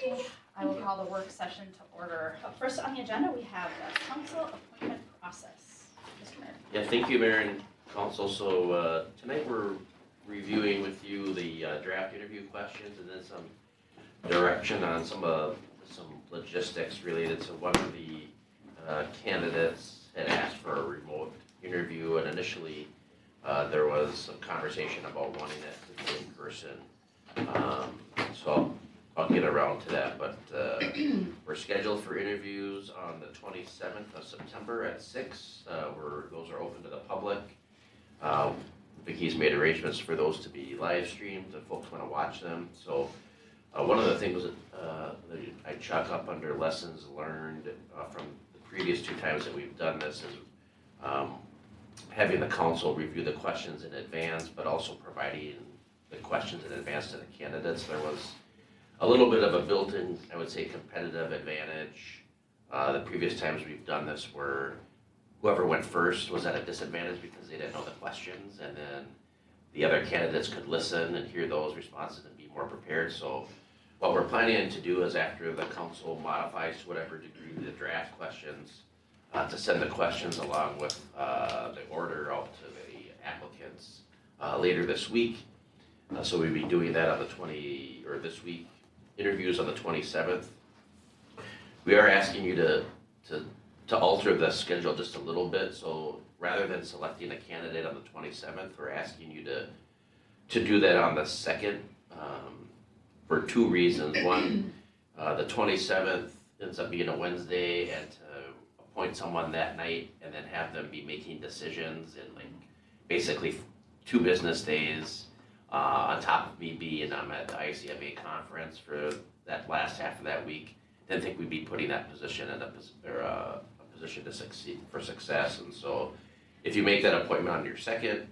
Okay, I will call the work session to order. First on the agenda, we have the council appointment process. Mr. Mayor. Yeah, thank you, Mayor and Council. So tonight we're reviewing with you the draft interview questions and then some direction on some logistics related to one of the candidates had asked for a remote interview, and initially there was some conversation about wanting it to be in person. So I'll get around to that, but we're scheduled for interviews on the 27th of September at 6. Those are open to the public. Vicky's made arrangements for those to be live streamed if folks want to watch them. So one of the things that I chalk up under lessons learned from the previous 2 times that we've done this is having the council review the questions in advance, but also providing the questions in advance to the candidates. There was a little bit of a built-in, I would say, competitive advantage. The previous times we've done this where whoever went first was at a disadvantage because they didn't know the questions, and then the other candidates could listen and hear those responses and be more prepared. So what we're planning to do is, after the council modifies to whatever degree the draft questions, to send the questions along with the order out to the applicants later this week. So we'll be doing that on the this week, interviews on the 27th. We are asking you to alter the schedule just a little bit. So rather than selecting a candidate on the 27th, we're asking you to do that on the 2nd for 2 reasons. One, the 27th ends up being a Wednesday, and to appoint someone that night and then have them be making decisions in basically 2 business days. On top of me being I'm at the ICFA conference for that last half of that week, didn't think we'd be putting that position in a position to succeed for success. And so if you make that appointment on your 2nd,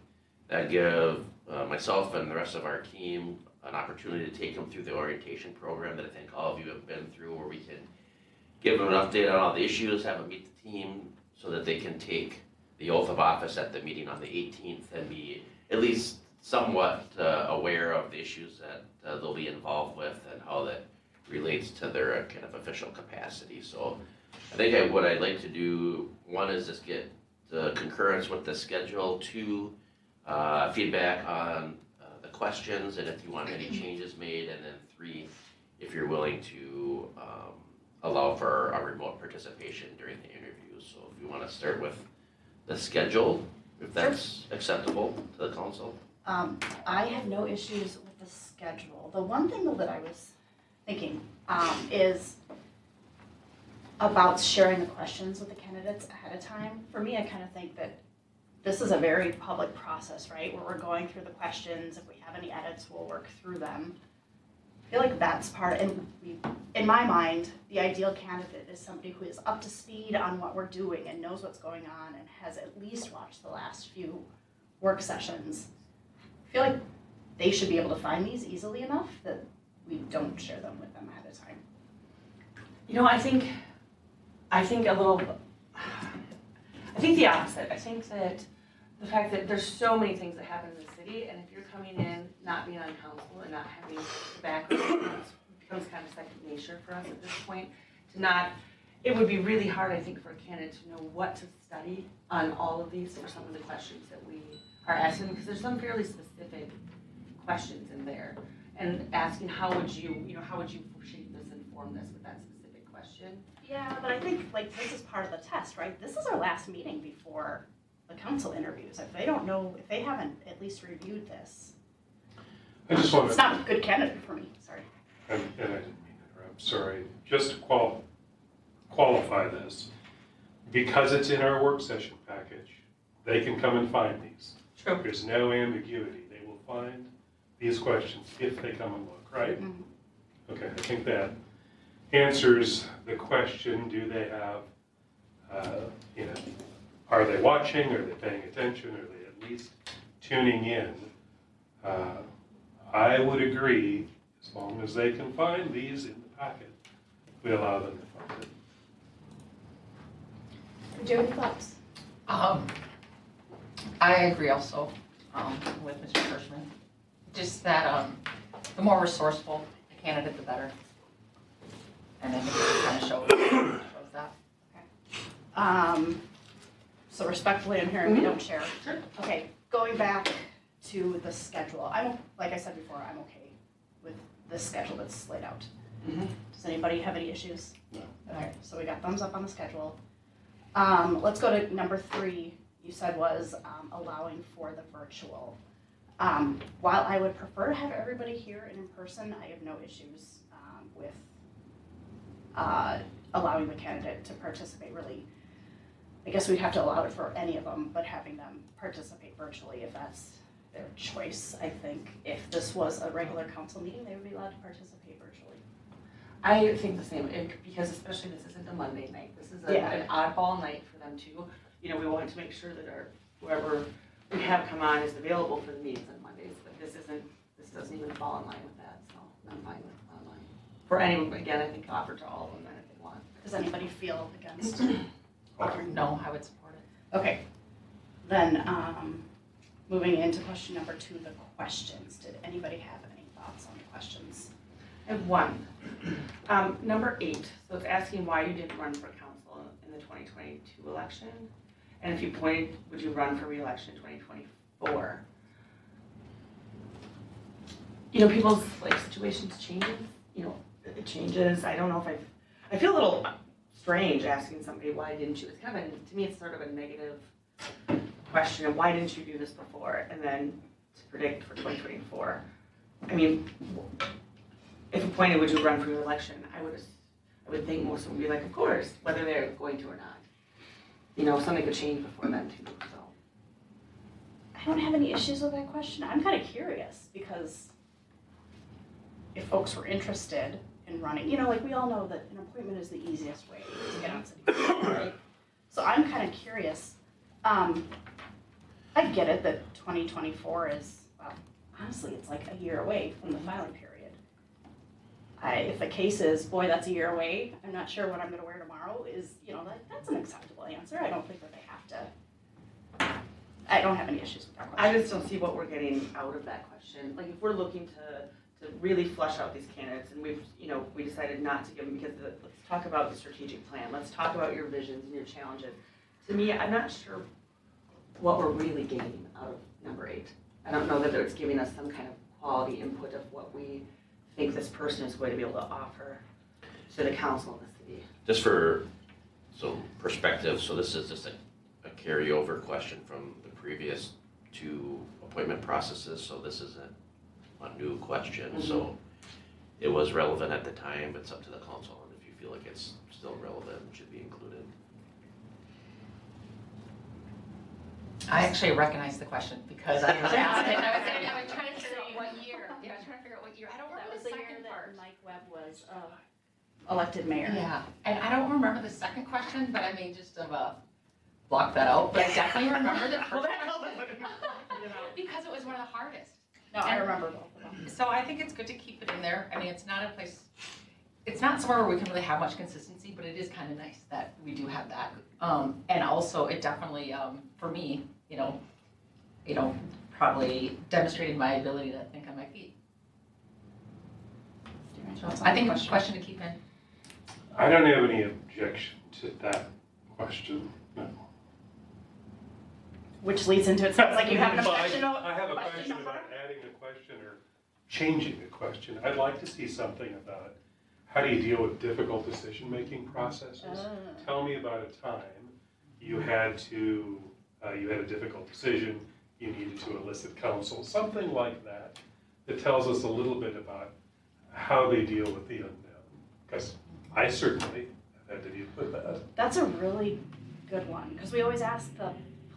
that give myself and the rest of our team an opportunity to take them through the orientation program that I think all of you have been through, where we can give them an update on all the issues, have them meet the team so that they can take the oath of office at the meeting on the 18th and be at least somewhat aware of the issues that they'll be involved with and how that relates to their kind of official capacity. So I think what I'd like to do, 1 is just get the concurrence with the schedule, 2, feedback on the questions and if you want any changes made, and then 3, if you're willing to allow for a remote participation during the interview. So if you want to start with the schedule, if that's acceptable to the council. I have no issues with the schedule. The one thing though that I was thinking is about sharing the questions with the candidates ahead of time. For me, I kind of think that this is a very public process, right? Where we're going through the questions. If we have any edits, we'll work through them. I feel like that's part, and in my mind, the ideal candidate is somebody who is up to speed on what we're doing and knows what's going on and has at least watched the last few work sessions. I feel like they should be able to find these easily enough that we don't share them with them ahead of time. You know, I think the opposite. I think that the fact that there's so many things that happen in the city, and if you're coming in not being on council and not having the background, it becomes kind of second nature for us at this point. It would be really hard, I think, for a candidate to know what to study on all of these for some of the questions that we are asking, because there's some fairly specific questions in there, and asking how would you shape this and form this with that specific question. Yeah, but I think this is part of the test, right? This is our last meeting before the council interviews. If they don't know, if they haven't at least reviewed this, it's not a good candidate for me. Sorry. And I didn't mean to interrupt. Sorry. Just to qualify this, because it's in our work session package, they can come and find these. True. There's no ambiguity. They will find these questions if they come and look, right? Mm-hmm. Okay, I think that answers the question, do they have, are they watching, are they paying attention, are they at least tuning in? I would agree, as long as they can find these in the packet, we allow them to find it. Do you have any thoughts? I agree also with Mr. Kirschman. Just that the more resourceful the candidate, the better. And I think it kind of shows that. So respectfully, I'm hearing we don't share. Okay, going back to the schedule, like I said before, I'm okay with the schedule that's laid out. Does anybody have any issues? No. Okay, so we got thumbs up on the schedule. Let's go to number 3, you said was allowing for the virtual. While I would prefer to have everybody here and in person, I have no issues with allowing the candidate to participate really. I guess we'd have to allow it for any of them, but having them participate virtually if that's their choice. I think if this was a regular council meeting, they would be allowed to participate virtually. I think the same, because especially this isn't a Monday night, this is an oddball night for them too. You know, we want to make sure that whoever we have come on is available for the meetings on Mondays, but this doesn't even fall in line with that, so I'm fine with online. For anyone, again, I think offer to all of them then if they want. Does anybody feel against? No, I would support it. Okay, then moving into question number 2, the questions. Did anybody have any thoughts on the questions? I have one. Number 8, so it's asking why you didn't run for council in the 2022 election. And if you pointed, would you run for re-election in 2024? You know, people's like situations change. You know, it changes. I don't know if I feel a little strange asking somebody why didn't you. It's kind of to me it's sort of a negative question of why didn't you do this before, and then to predict for 2024. I mean, if appointed, would you run for re-election? I would think most of them would be like, of course, whether they're going to or not. You know, something could change before then too, so. I don't have any issues with that question. I'm kind of curious because if folks were interested in running, you know, like we all know that an appointment is the easiest way to get on city council, right? So I'm kind of curious. I get it that 2024 is, well, honestly, it's like a year away from the filing period. If the case is, boy, that's a year away, I'm not sure what I'm gonna wear tomorrow, you know, that's an acceptable answer. I don't think that they have to, I don't have any issues with that question. I just don't see what we're getting out of that question. Like if we're looking to really flesh out these candidates, and we decided not to give them because let's talk about the strategic plan. Let's talk about your visions and your challenges. To me, I'm not sure what we're really gaining out of number 8. I don't know that it's giving us some kind of quality input of what we think this person is going to be able to offer to the council in the city. Just for some perspective, so this is just a carryover question from the previous 2 appointment processes, so this isn't a new question. So it was relevant at the time, but it's up to the council, and if you feel like it's still relevant, it should be included. I actually recognize the question because I was asked it. I was trying to figure out what year. Yeah, I was trying to figure out what year. I don't That remember was the the year second that part. Mike Webb was elected mayor. Yeah, and I don't remember the second question, but I may just have blocked that out. But I definitely remember the first question because it was one of the hardest. No, I remember both of them. So I think it's good to keep it in there. I mean, it's not a place, it's not somewhere where we can really have much consistency, but it is kind of nice that we do have that. And also it definitely, for me, probably demonstrated my ability to think on my feet. So I think it's a question to keep in. I don't have any objection to that question, no. Which leads into, it sounds like you have an objection. I have a question about adding a question or changing a question. I'd like to see something about how do you deal with difficult decision-making processes? Tell me about a time you had a difficult decision, you needed to elicit counsel, something like that, that tells us a little bit about how they deal with the unknown. Because I certainly have had to deal with that. That's a really good one, because we always ask the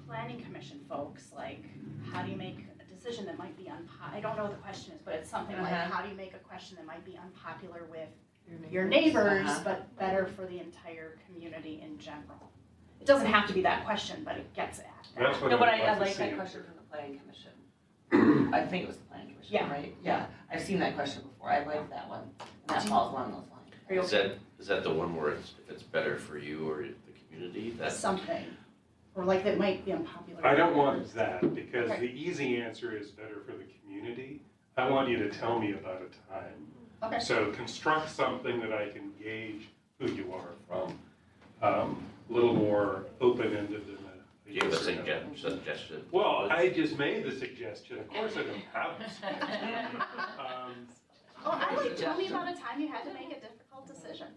planning commission folks, like, how do you make a decision that might be unpopular? I don't know what the question is, but it's something like, how do you make a question that might be unpopular with your neighbors, but better for the entire community in general? It doesn't have to be that question, but it gets at that. That's what No, but I'd I like to like see. that question from the planning commission. I think it was the planning commission, Yeah. right? Yeah, I've seen that question before. I like that one. And that falls along those lines. Are you okay? Is that the one where if it's better for you or the community? That's Something, or like that might be unpopular. I don't with want neighbors. that, because Okay. the easy answer is better for the community. I want you to tell me about a time Okay. So construct something that I can gauge who you are from. A little more open-ended than a Do you have a yes or no. suggestion? Well, I just made the suggestion, of course I don't have a suggestion. Oh, I like, tell me about a time you had to make a difficult decision.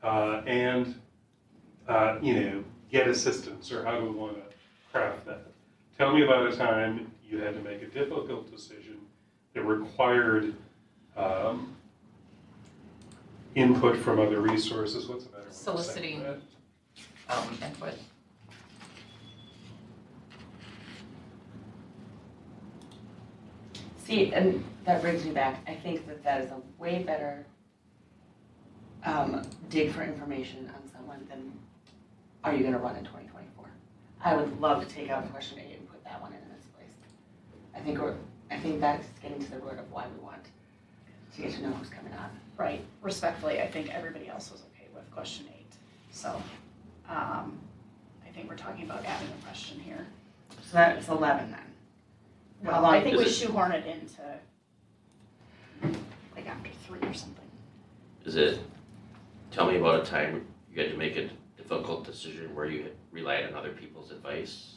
And, get assistance, or how do we want to craft that? Tell me about a time you had to make a difficult decision that required input from other resources. What's a better way of saying Soliciting. that? Input. See, and that brings me back, I think that is a way better dig for information on someone than, are you gonna run in 2024? I would love to take out question 8 and put that one in its place. I think that's getting to the root of why we want to get to know who's coming on. Right, respectfully, I think everybody else was okay with question 8. So, I think we're talking about adding a question here. So that's 11 then. Well, I think we Is it- shoehorn it into, like, after 3 or something. Is it, tell me about a time you had to make a difficult decision where you relied on other people's advice?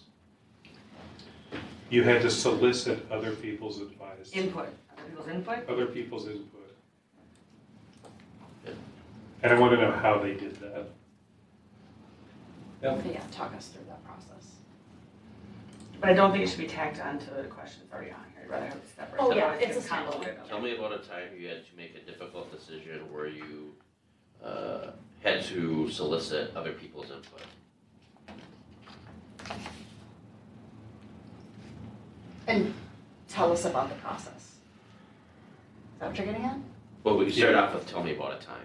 You had to solicit other people's advice, Input, other people's input. other people's input. Yeah. And I want to know how they did that. Okay, yeah, talk us through that process. But I don't think it should be tacked onto a question that's already on here. I'd rather have it separate. Oh, yeah, Otherwise it's a gets convoluted. Tell me about a time you had to make a difficult decision where you had to solicit other people's input. And tell us about the process. Is that what you're getting at? Well, we can start off with tell me about a time.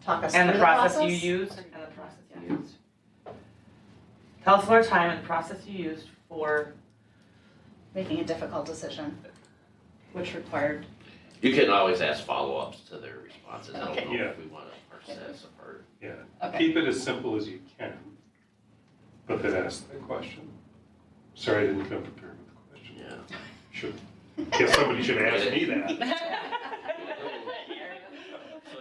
Talk us And through the process you used, and the process you used. Tell us about a time and the process you used for, Making a difficult decision, which required, You can always ask follow-ups to their responses. I Okay. don't know Yeah. if we want to parse that apart. Yeah. okay. Keep it as simple as you can, but then ask the question. Sorry, I didn't come prepared with the question. Yeah. Should, guess somebody should ask me that. So do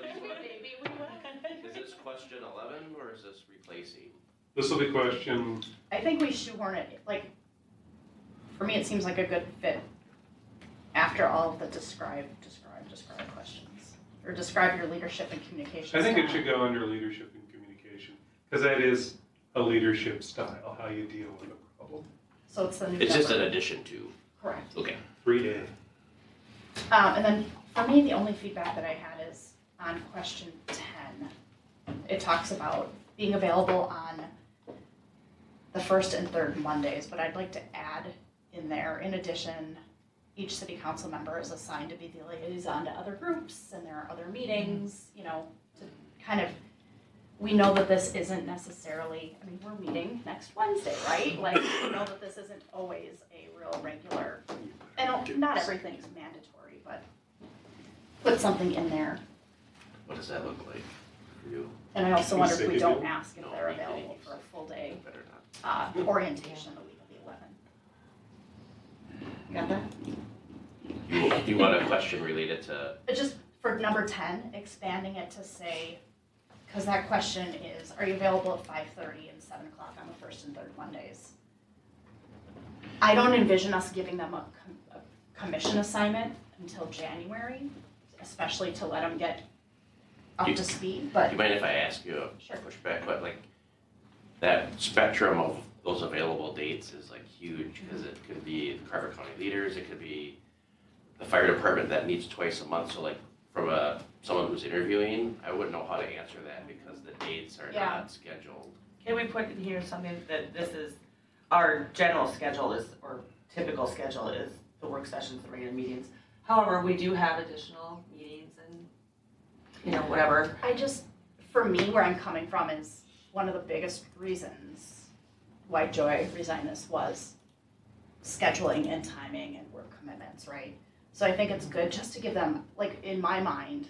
you want- Is this question 11 or is this replacing? This will be question, I think we shoehorn it, like, for me, it seems like a good fit after all of the describe questions. Or describe your leadership and communication I think it style. should go under leadership and communication, because that is a leadership style, how you deal with a problem. So it's the new It's just an number. addition to. Correct. Okay. 3A. And then for me, the only feedback that I had is on question 10. It talks about being available on the first and third Mondays, but I'd like to add in there, in addition, each city council member is assigned to be the liaison to other groups, and there are other meetings, to kind of, we know that this isn't necessarily, I mean, we're meeting next Wednesday, right? Like, we know that this isn't always a real regular, and not everything's mandatory, but put something in there. What does that look like for you? And I also wonder if we don't Consecutive? ask if No, they're weekdays. available for a full day Better not. orientation the week of the 11th. Got that? You want a question related to, But just for number 10, expanding it to say, because that question is, are you available at 5:30 and 7 o'clock on the first and third Mondays? I don't envision us giving them a commission assignment until January, especially to let them get up to speed, do but you mind if I ask you a Sure. pushback? But like, that spectrum of those available dates is like huge, because it could be the Carver County leaders, it could be the fire department that meets twice a month. So like, from someone who's interviewing, I wouldn't know how to answer that because the dates are Yeah. not scheduled. can we put in here something that this is, our general schedule is, or typical schedule is the work sessions, the regular meetings. However, we do have additional meetings and, whatever. I just, for me, where I'm coming from is one of the biggest reasons why Joy resigned this was scheduling and timing and work commitments, right? So I think it's good just to give them, like, in my mind,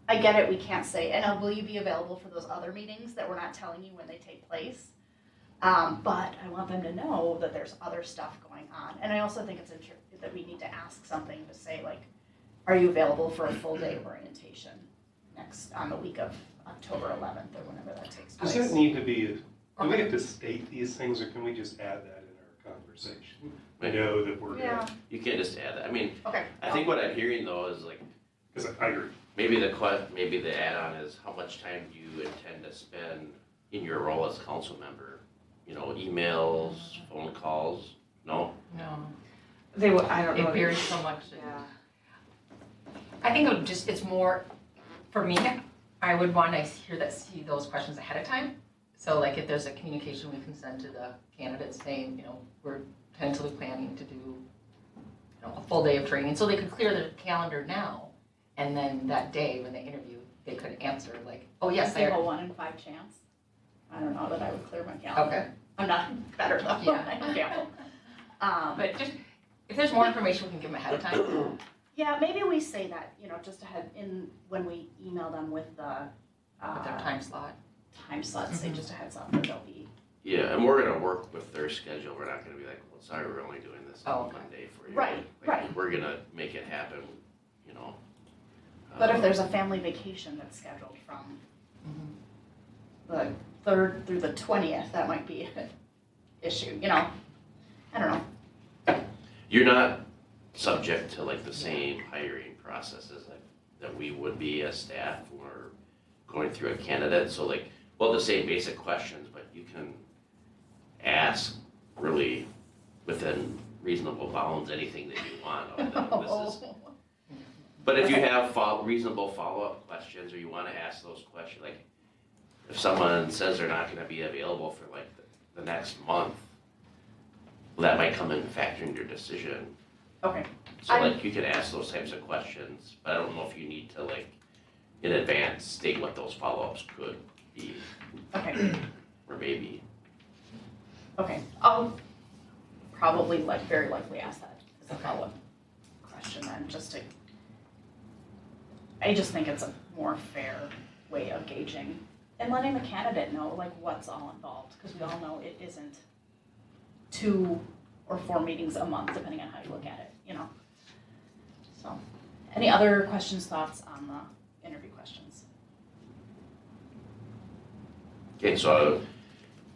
I get it, we can't say, and will you be available for those other meetings that we're not telling you when they take place? But I want them to know that there's other stuff going on. And I also think it's that we need to ask something to say, like, are you available for a full day orientation on the week of October 11th or whenever that takes place? Does that need to be, do we have to state these things, or can we just add that in our conversation? I know that we're Yeah, gonna, You can't just add that. I mean, okay. I think what I'm hearing though is like, because I agree. maybe maybe the add-on is how much time do you intend to spend in your role as council member? You know, emails, phone calls, no? No, I don't know. it varies so much. Yeah. I think it would just, it's more, for me, I would want to see those questions ahead of time. So like if there's a communication we can send to the candidates saying, you know, we're tentatively planning to do, you know, a full day of training, so they could clear their calendar now. And then that day when they interview, they could answer like, oh yes, I have a 1 in 5 chance. I don't know that I would clear my calendar. Okay. I'm not better though. Yeah. I gamble. But just, if there's more information we can give them ahead of time. Yeah, maybe we say that, you know, just ahead when we email them with the With their time slot. time slots, say just a heads up that they'll be. Yeah, and we're gonna work with their schedule. We're not gonna be like, well, sorry, we're only doing this Oh, on okay. one day for you. Right, Like, right. We're gonna make it happen, you know. But if there's a family vacation that's scheduled from the 3rd through the 20th, that might be an issue, you know? I don't know. You're not subject to like the same hiring processes that we would be as staff when we're going through a candidate. So like, well, the same basic questions, but you can ask really within reasonable bounds anything that you want of them. But if you have reasonable follow-up questions, or you want to ask those questions, like if someone says they're not going to be available for like the next month, well, that might come in and factor in your decision. Okay, So like you could ask those types of questions, but I don't know if you need to like in advance state what those follow-ups could be, okay, or maybe. okay. I'll probably very likely ask that as a follow-up question then, I just think it's a more fair way of gauging and letting the candidate know like what's all involved, because we all know it isn't 2 or 4 meetings a month, depending on how you look at it, you know? So, any other questions, thoughts on the interview questions? Okay, so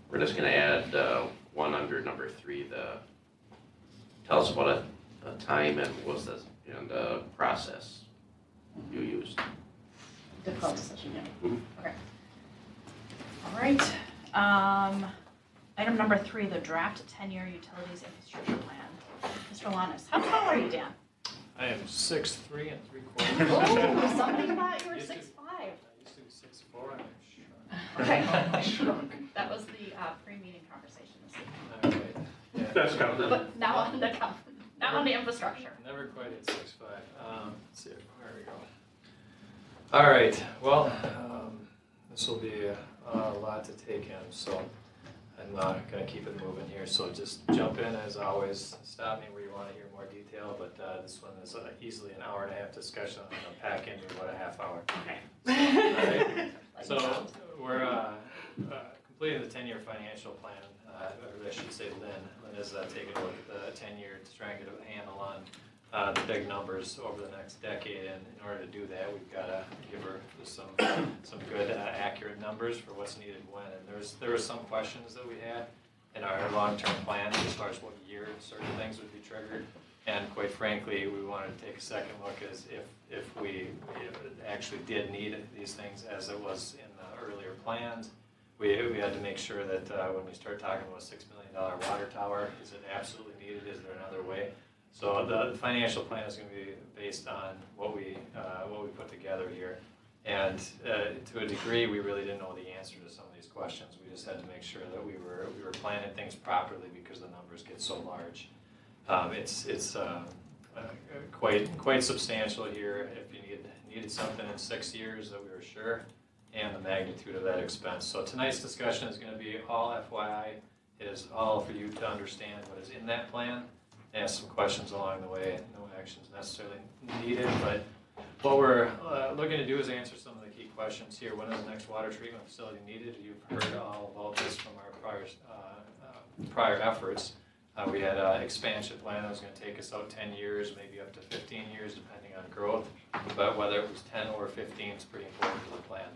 we're just gonna add one under number 3, tell us what a time and what's the process you used. Difficult decision, yeah. Mhm. Okay. All right. Item number 3, the draft 10-year utilities infrastructure plan. Mr. Lannis, how tall are you, Dan? I am 6'3" and 3/4. Oh, somebody thought you were Used to- 6'5". I used to be 6'4" and I'm shrunk. Okay. That was the pre-meeting conversation this evening. Not quite. Yeah. That's covered. But now on the infrastructure. Never quite at 6'5". Let's see, where we go. All right, well, this will be a lot to take in, so I'm gonna keep it moving here. So just jump in as always, stop me where you wanna hear more detail, but this one is easily an hour-and-a-half discussion. I'm gonna pack into about a half hour. Okay. So we're completing the 10-year financial plan, or I should say Lynn. Lynn is taking a look at the 10-year to try and get a handle on the big numbers over the next decade, and in order to do that, we've got to give her some good, accurate numbers for what's needed when. And there were some questions that we had in our long-term plan as far as what year certain things would be triggered. And quite frankly, we wanted to take a second look as if we actually did need these things as it was in the earlier plans. We had to make sure that when we start talking about a $6 million water tower, is it absolutely needed? Is there another way? So the financial plan is going to be based on what we put together here. And to a degree, we really didn't know the answer to some of these questions. We just had to make sure that we were planning things properly because the numbers get so large. It's quite substantial here. If you needed something in 6 years, that we were sure, and the magnitude of that expense. So tonight's discussion is going to be all FYI. It is all for you to understand what is in that plan. Ask some questions along the way. No actions necessarily needed, but what we're looking to do is answer some of the key questions here. When is the next water treatment facility needed? You've heard all about this from our prior efforts. We had an expansion plan that was gonna take us out 10 years, maybe up to 15 years, depending on growth. But whether it was 10 or 15 is pretty important to the plan.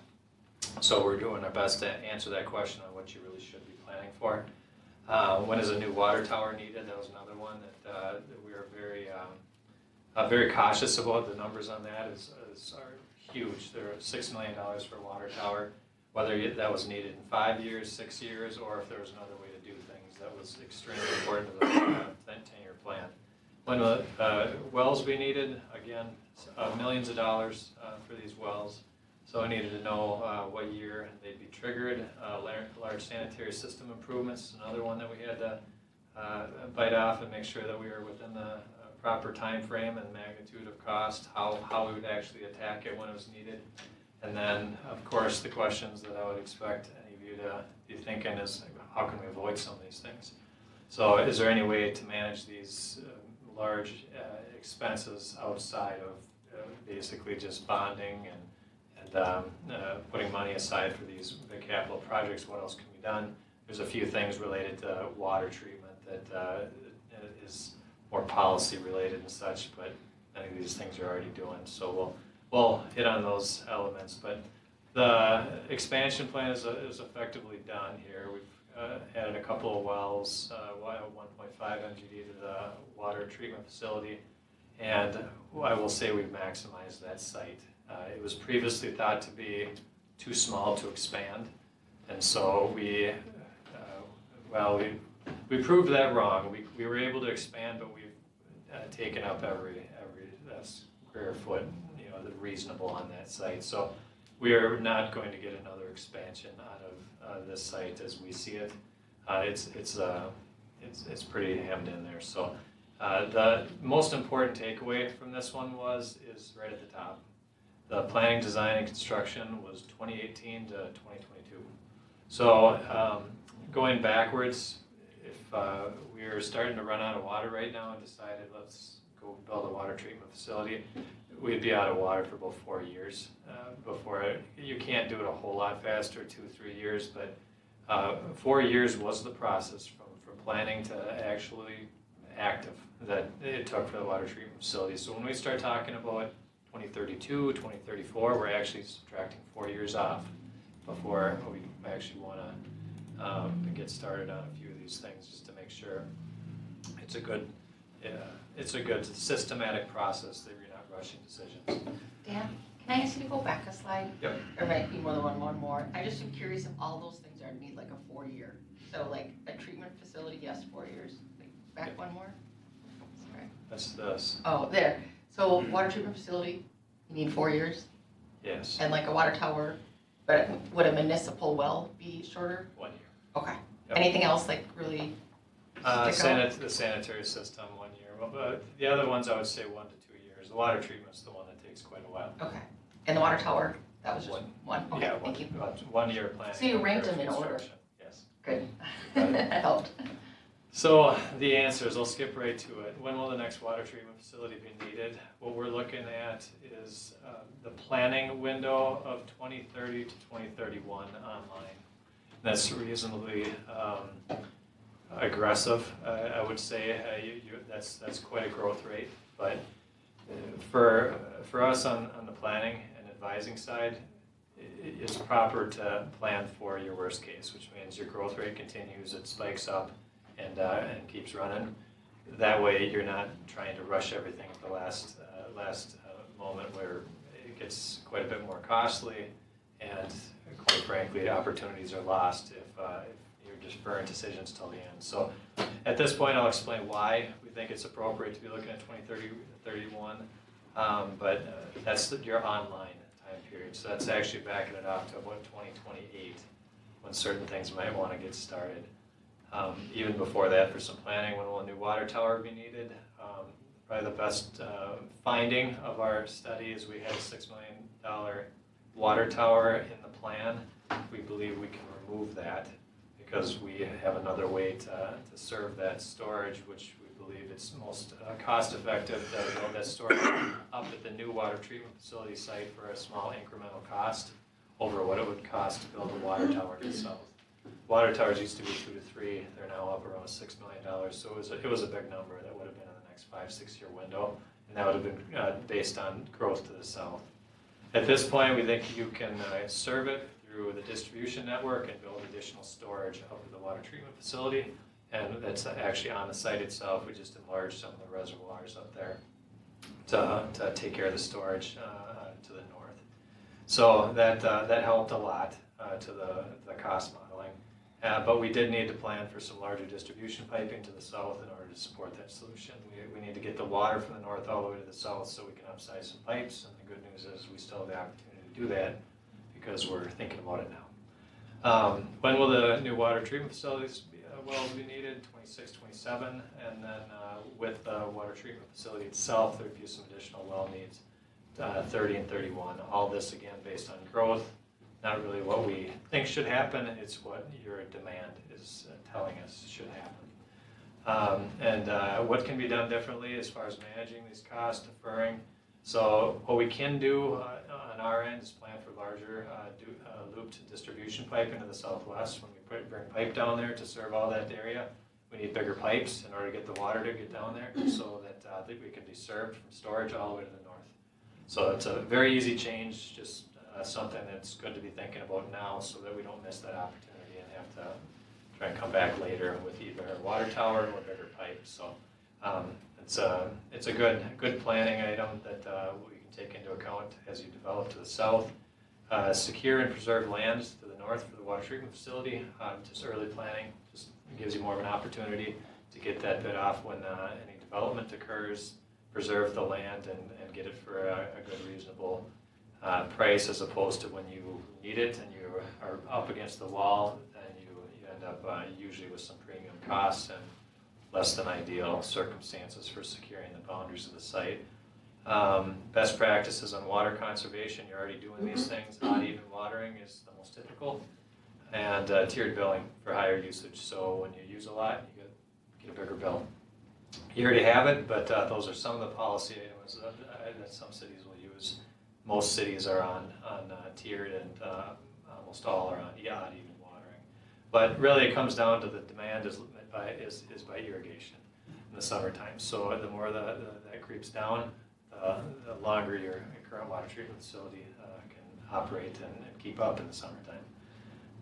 So we're doing our best to answer that question on what you really should be planning for. When is a new water tower needed? That was another one that we are very cautious about. The numbers on that are huge. There are $6 million for a water tower. Whether that was needed in 5 years, 6 years, or if there was another way to do things, that was extremely important to the 10-year plan. When will wells be needed? Again, millions of dollars for these wells. So I needed to know what year they'd be triggered. Large sanitary system improvements is another one that we had to bite off and make sure that we were within the proper time frame and magnitude of cost, how we would actually attack it when it was needed. And then, of course, the questions that I would expect any of you to be thinking is, how can we avoid some of these things? So is there any way to manage these large expenses outside of basically just bonding and putting money aside for these big capital projects? What else can be done? There's a few things related to water treatment that is more policy related and such, but many of these things are already doing. So we'll hit on those elements, but the expansion plan is effectively done here. We've added a couple of wells, 1.5 MGD to the water treatment facility, and I will say we've maximized that site. It was previously thought to be too small to expand, and so we proved that wrong. We were able to expand, but we've taken up every square foot, the reasonable on that site. So we are not going to get another expansion out of this site as we see it. It's pretty hemmed in there. So the most important takeaway from this one is right at the top. The planning, design, and construction was 2018 to 2022. So going backwards, if we are starting to run out of water right now and decided let's go build a water treatment facility, we'd be out of water for about 4 years before you can't do it a whole lot faster, 2-3 years, but 4 years was the process from planning to actually active that it took for the water treatment facility. So when we start talking about 2032, 2034, we're actually subtracting 4 years off before we actually want to get started on a few of these things, just to make sure it's a good systematic process that you're not rushing decisions. Dan, can I ask you to go back a slide? Yep. Or might be more than one more. I just am curious if all those things are need like a 4-year. So like a treatment facility, yes, 4 years. Like back Yep. one more. Sorry. That's this. Oh, there. So water treatment facility, you need 4 years, Yes. and like a water tower, but would a municipal well be shorter? 1 year. Okay. Yep. Anything else like really stick out? The sanitary system 1 year. But the other ones I would say 1 to 2 years. The water treatment's the one that takes quite a while. Okay. And the water tower, that was just one. Okay, Yeah, thank you. 1 year planning. So you 1 ranked year them in order. construction. Yes. Good. That helped. So the answers, I'll skip right to it. When will the next water treatment facility be needed? What we're looking at is the planning window of 2030 to 2031 online. That's reasonably aggressive, I would say. That's quite a growth rate. But for us on the planning and advising side, it's proper to plan for your worst case, which means your growth rate continues, it spikes up, and keeps running. That way, you're not trying to rush everything at the last moment where it gets quite a bit more costly, and quite frankly, opportunities are lost if you're deferring decisions till the end. So, at this point, I'll explain why we think it's appropriate to be looking at 2030 to 31. But that's your online time period. So that's actually backing it off to about 2028, when certain things might want to get started. Even before that, for some planning, when will a new water tower be needed? Probably the best finding of our study is we had a $6 million water tower in the plan. We believe we can remove that because we have another way to serve that storage, which we believe it's most cost effective to build that storage up at the new water treatment facility site for a small incremental cost over what it would cost to build a water tower to the south. Water towers used to be 2 to 3, they're now up around $6 million. So it was a big number that would have been in the next 5-6 year window, and that would have been based on growth to the south. At this point, we think you can serve it through the distribution network and build additional storage up at the water treatment facility. And that's actually on the site itself. We just enlarged some of the reservoirs up there to take care of the storage to the north. So that helped a lot to the cost modeling. But we did need to plan for some larger distribution piping to the south in order to support that solution. We need to get the water from the north all the way to the south so we can upsize some pipes. And the good news is we still have the opportunity to do that because we're thinking about it now. When will the new water treatment facilities wells be needed? 26, 27, and then with the water treatment facility itself, there'd be some additional well needs, 30 and 31. All this again based on growth, not really what we think should happen, it's what your demand is telling us should happen. What can be done differently as far as managing these costs, deferring. So what we can do on our end is plan for larger looped distribution pipe into the southwest. When we bring pipe down there to serve all that area, we need bigger pipes in order to get the water to get down there so that we can be served from storage all the way to the north. So it's a very easy change, just something that's good to be thinking about now so that we don't miss that opportunity and have to try and come back later with either a water tower or bigger pipes. So it's a good planning item that we can take into account as you develop to the south. Secure and preserve lands to the north for the water treatment facility. Just early planning just gives you more of an opportunity to get that bit off when any development occurs. Preserve the land and get it for a good, reasonable price, as opposed to when you need it and you are up against the wall, then you end up usually with some premium costs and less than ideal circumstances for securing the boundaries of the site. Best practices on water conservation, you're already doing these things. Odd even watering is the most typical. And tiered billing for higher usage. So when you use a lot, you get a bigger bill. You already have it, but those are some of the policy items that some cities will use. Most cities are on tiered, and almost all are on odd even watering. But really it comes down to the demand is by irrigation in the summertime. So the more that creeps down, the longer your current water treatment facility can operate and keep up in the summertime.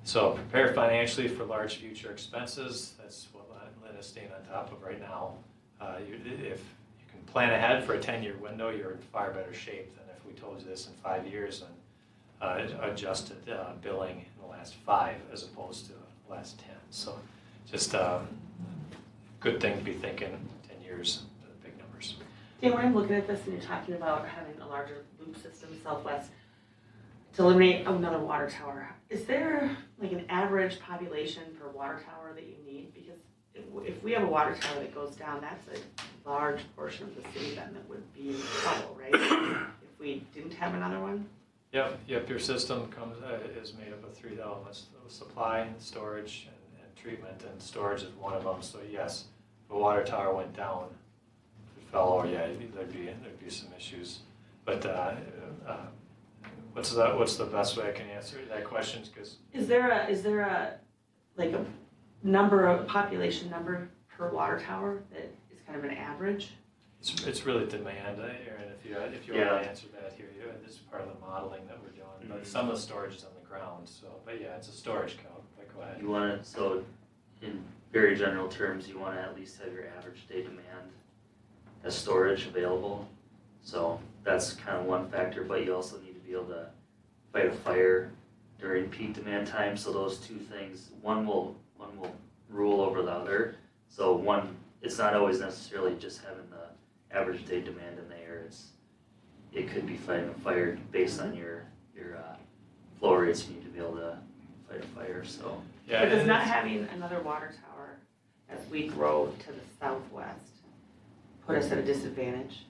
So prepare financially for large future expenses. That's what Lynn is staying on top of right now. If you can plan ahead for a 10-year window, you're in far better shape than if we told you this in 5 years and adjusted billing in the last 5 as opposed to the last 10. So just good thing to be thinking 10 years, big numbers. Dan, when I'm looking at this and you're talking about having a larger loop system southwest to eliminate another water tower, is there like an average population per water tower that you need? Because if we have a water tower that goes down, that's a large portion of the city then that would be in trouble, right? If we didn't have another one? Yep. Your system is made up of 3 elements: supply, storage, and treatment. And storage is one of them. So yes, if a water tower went down, if it fell over, yeah, there'd be some issues. But what's the best way I can answer that question? Because is there a like a population number per water tower that is kind of an average? It's really demand, Aaron. If you want to answer that here, this is part of the modeling that we're doing. Mm-hmm. But some of the storage is on the ground. So, but yeah, it's a storage count. But go ahead. You want to, so in very general terms, you want to at least have your average day demand as storage available. So that's kind of one factor. But you also need to be able to fight a fire during peak demand time. So those two things, one will rule over the other. So one, it's not always necessarily just having the average day demand in there. It could be fighting a fire based on your flow rates. You need to be able to fight a fire. So yeah, but does not having another water tower as we grow to the southwest put us at a disadvantage?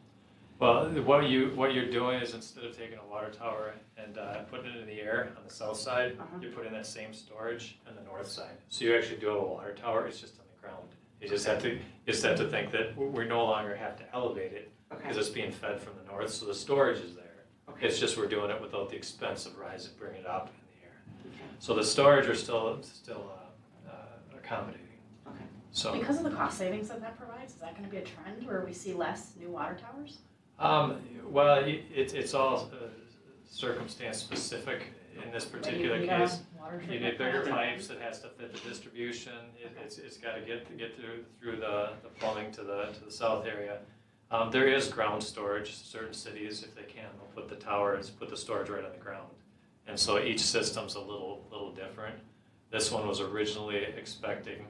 Well, what you're doing is, instead of taking a water tower and putting it in the air on the south side, you're putting that same storage on the north side. So you actually do have a water tower. It's just on the ground. You just have to think that we no longer have to elevate it because it's being fed from the north. So the storage is there. Okay. It's just we're doing it without the expense of bringing it up in the air. So the storage are still accommodating. Okay. So. Because of the cost savings that provides, is that gonna be a trend where we see less new water towers? Well, it's all circumstance specific in this particular Like, case. water You treatment need bigger plant? pipes, it has to fit the distribution, it's gotta get through the plumbing to the south area. There is ground storage, certain cities, if they can, they'll put the storage right on the ground. And so each system's a little different. This one was originally expected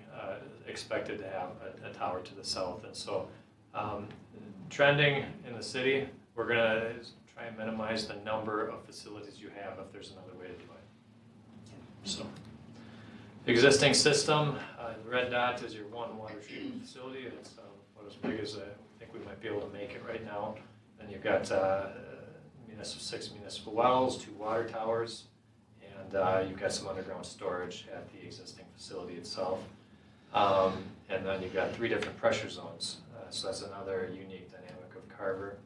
to have a tower to the south, and so trending in the city, we're gonna try and minimize the number of facilities you have if there's another way to do it. So, existing system, the red dot is your one water treatment facility. It's about as big as I think we might be able to make it right now. Then you've got 6 municipal wells, 2 water towers, and you've got some underground storage at the existing facility itself. And then you've got 3 different pressure zones. So that's another unique dynamic of Carver.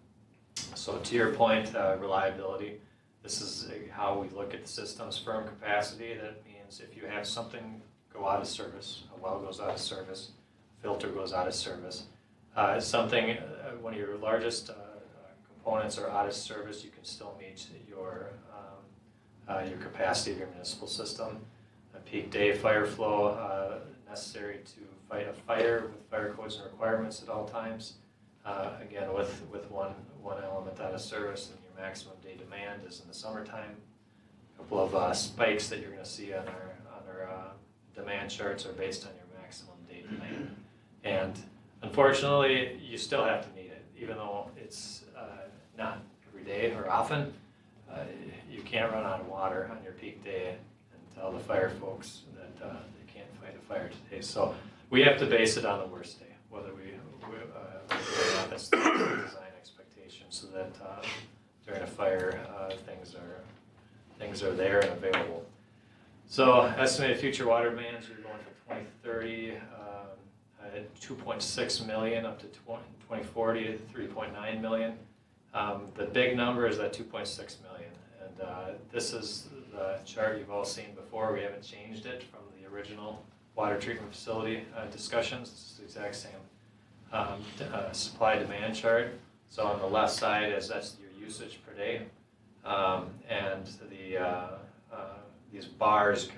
So to your point, reliability, this is how we look at the system's firm capacity. That means if you have something go out of service, a well goes out of service, a filter goes out of service, something, one of your largest components are out of service, you can still meet your capacity of your municipal system. A peak day fire flow necessary to fight a fire with fire codes and requirements at all times. Again, with one element out of service, and your maximum day demand is in the summertime. A couple of spikes that you're going to see on our demand charts are based on your maximum day demand. And unfortunately, you still have to meet it, even though it's not every day or often. You can't run out of water on your peak day and tell the fire folks that they can't fight a fire today. So we have to base it on the worst day, whether that's the design expectation, so that during a fire things are there and available. So estimated future water demands are going from 2030 at 2.6 million up to 2040 at 3.9 million. The big number is that 2.6 million, and this is the chart you've all seen before. We haven't changed it from the original water treatment facility discussions. It's the exact same supply-demand chart. So on the left side that's your usage per day, and these bars,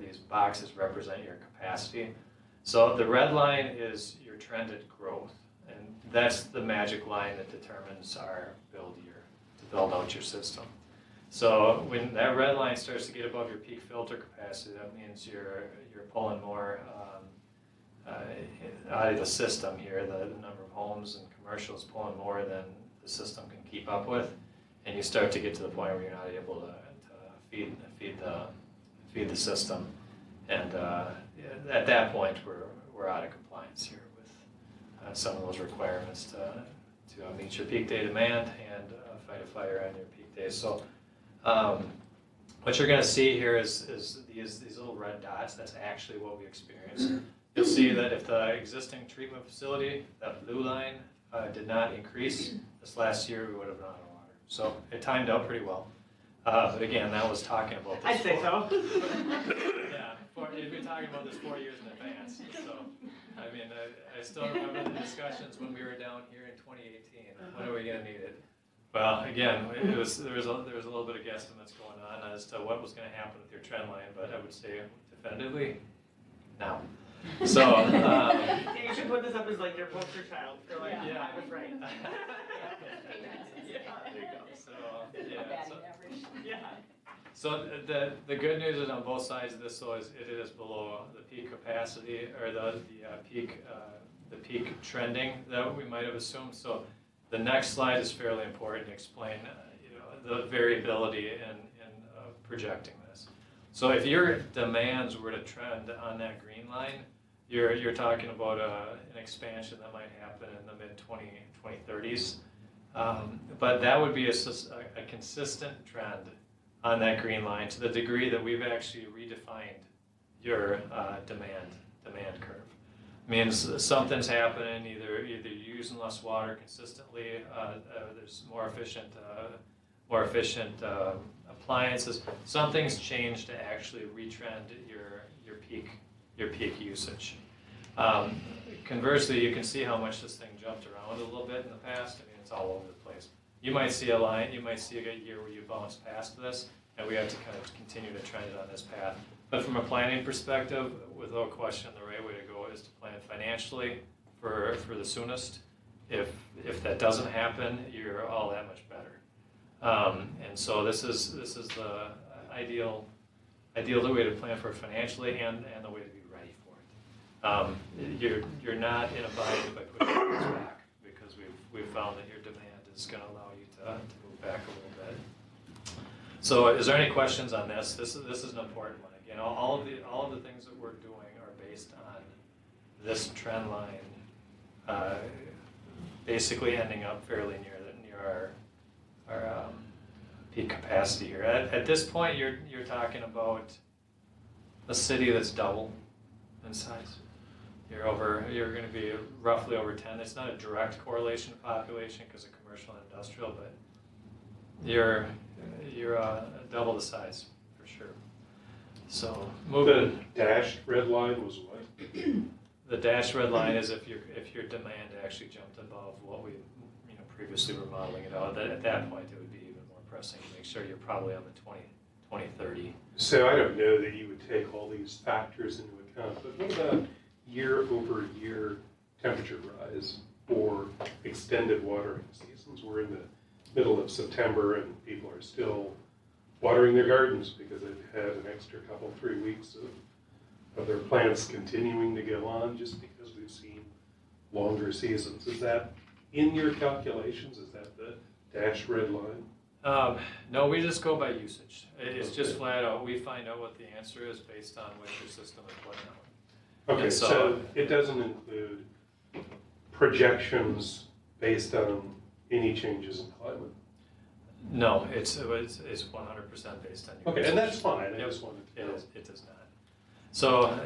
these boxes represent your capacity. So the red line is your trended growth, and that's the magic line that determines our build year to build out your system. So when that red line starts to get above your peak filter capacity, that means you're pulling more out of the system here. The number of homes and commercials pulling more than the system can keep up with, and you start to get to the point where you're not able to feed the system, and at that point we're out of compliance here with some of those requirements to meet your peak day demand and fight a fire on your peak days. So what you're going to see here is these little red dots. That's actually what we experience. You'll see that if the existing treatment facility, that blue line, did not increase this last year, we would have been out of water. So it timed out pretty well. But again, that was talking about this. I'd say so. Yeah, you've been talking about this 4 years in advance. So, I mean, I still remember the discussions when we were down here in 2018. When are we going to need it? Well, again, there was a little bit of guesstimates going on as to what was going to happen with your trend line, but I would say definitively, now. So you should put this up as like your poster child for like, yeah. I was right. There you go. So, Yeah. So the good news is on both sides of this, so it is below the peak capacity or the peak trending that we might have assumed. So the next slide is fairly important to explain the variability in projecting this. So if your demands were to trend on that green line, you're talking about an expansion that might happen in the mid-2030s. But that would be a consistent trend on that green line to the degree that we've actually redefined your demand curve. Means something's happening, either you're using less water consistently, there's more efficient more efficient appliances. Something's changed to actually retrend your peak usage. Conversely, you can see how much this thing jumped around a little bit in the past. I mean, it's all over the place. You might see a line, you might see a year where you bounce past this, and we have to kind of continue to trend it on this path. But from a planning perspective, without question, the right way to go is to plan financially for the soonest. If that doesn't happen, you're all that much better. And so this is the ideal way to plan for it financially and the way to be ready for it. You're not in a bind by pushing things back, because we've found that your demand is going to allow you to move back a little bit. So is there any questions on this? This is an important one. Again, all of the things that we're doing are based on this trend line, basically ending up fairly near our peak capacity here. At this point, you're talking about a city that's double in size. You're going to be roughly over 10. It's not a direct correlation to population because of commercial and industrial, but you're double the size for sure. So moving. The dashed red line was what? The dashed red line is if your demand actually jumped above what we previously were modeling it out. At that point, it would be even more pressing to make sure you're probably on the 2030. So I don't know that you would take all these factors into account, but what about year-over-year temperature rise or extended watering seasons? We're in the middle of September and people are still watering their gardens because they've had an extra couple, 3 weeks of their plants continuing to go on just because we've seen longer seasons. Is that in your calculations? Is that the dashed red line? No, we just go by usage. It's just flat out. We find out what the answer is based on what your system is putting out. Okay, so it doesn't include projections based on any changes in climate? No, it's 100% based on your Okay, usage. and that's fine. I Yep. just wanted to know. It does not. So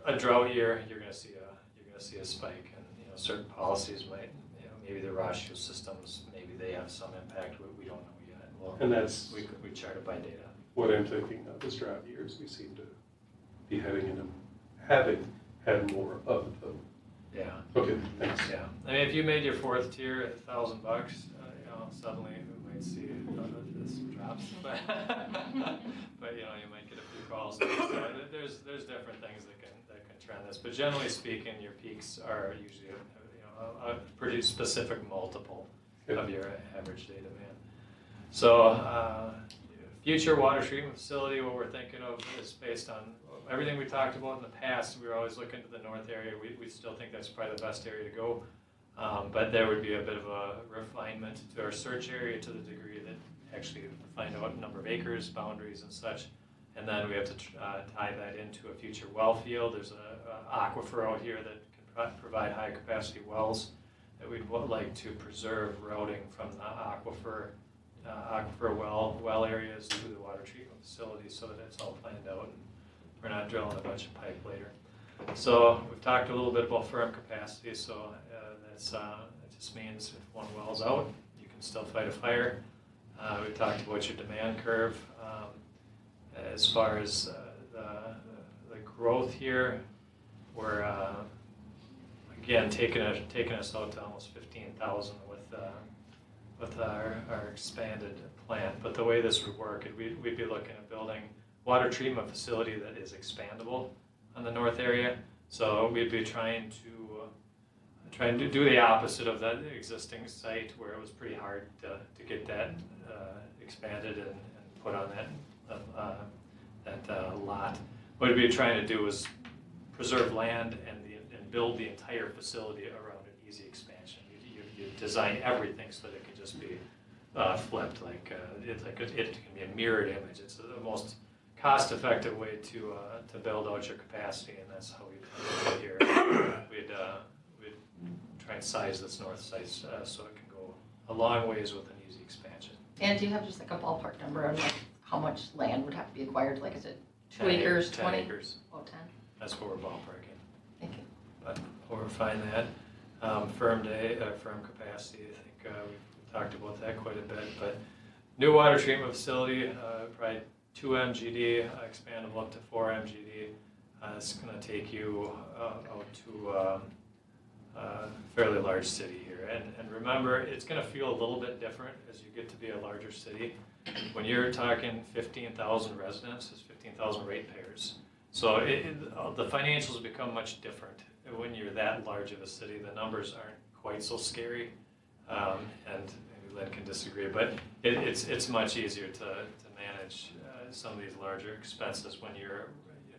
a drought year, you're going to see a spike, and certain policies might, maybe the raw shield systems, maybe they have some impact. We don't know yet. Well, And that's we chart it by data. what I'm thinking of as drought years. We seem to be having had more of them. Yeah. Okay, thanks. Yeah. I mean, if you made your fourth tier at $1,000, suddenly we might see this drops, but you might get a few calls. So there's different things that can trend this, but generally speaking, your peaks are usually a pretty specific multiple of your average day demand. So future water treatment facility, what we're thinking of is based on everything we talked about in the past. We were always looking to the north area. We still think that's probably the best area to go. But there would be a bit of a refinement to our search area to the degree that actually find out number of acres, boundaries and such. And then we have to tie that into a future well field. There's an aquifer out here that can provide high capacity wells that we'd like to preserve routing from the aquifer well areas to the water treatment facility so that it's all planned out and we're not drilling a bunch of pipe later. So we've talked a little bit about firm capacity, so it just means if one well's out, you can still fight a fire. We talked about your demand curve. As far as the growth here, we're again taking us out to almost 15,000 with our expanded plant. But the way this would work, we'd be looking at building water treatment facility that is expandable on the north area. So we'd be trying to do the opposite of that existing site where it was pretty hard to get that expanded and put on that lot. What we'd be trying to do is preserve land and build the entire facility around an easy expansion. You design everything so that it can just be flipped, it can be a mirrored image. It's the most cost-effective way to build out your capacity, and that's how we do it here. We'd try and size this north site so it can go a long ways with an easy expansion. And do you have just like a ballpark number on like how much land would have to be acquired? Like, is it 2 10 acres, 10 20? acres. Oh, 10. That's what we're ballparking. Thank you. But we'll refine that. Firm capacity, I think we've talked about that quite a bit, but New water treatment facility, probably 2 MGD, expandable up to 4 MGD. It's going to take you out to a fairly large city here. And remember, it's going to feel a little bit different as you get to be a larger city. When you're talking 15,000 residents, it's 15,000 ratepayers. So the financials become much different when you're that large of a city. The numbers aren't quite so scary, and maybe Lynn can disagree, but it's much easier to manage some of these larger expenses when you're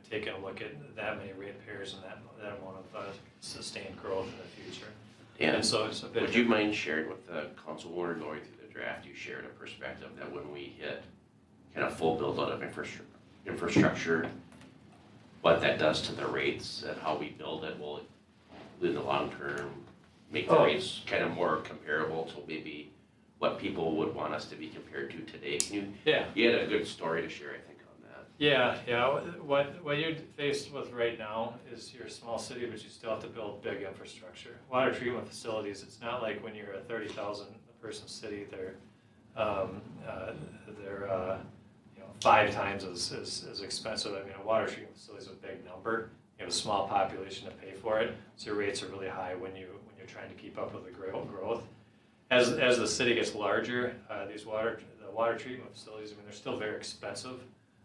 taking a look at that many ratepayers and that amount of sustained growth in the future. And so it's a bit. Would you mind sharing with the councilwoman going through the draft, you shared a perspective that when we hit kind of full build out of infrastructure, what that does to the rates and how we build it will, in the long term, make the rates kind of more comparable to maybe what people would want us to be compared to today. You had a good story to share, I think, on that. Yeah. What you're faced with right now is you're a small city, but you still have to build big infrastructure. Water treatment facilities, it's not like when you're a 30,000 person city, they're 5 times as expensive. I mean, a water treatment facility is a big number. You have a small population to pay for it, so your rates are really high when you're trying to keep up with the growth. As the city gets larger, the water treatment facilities, I mean, they're still very expensive,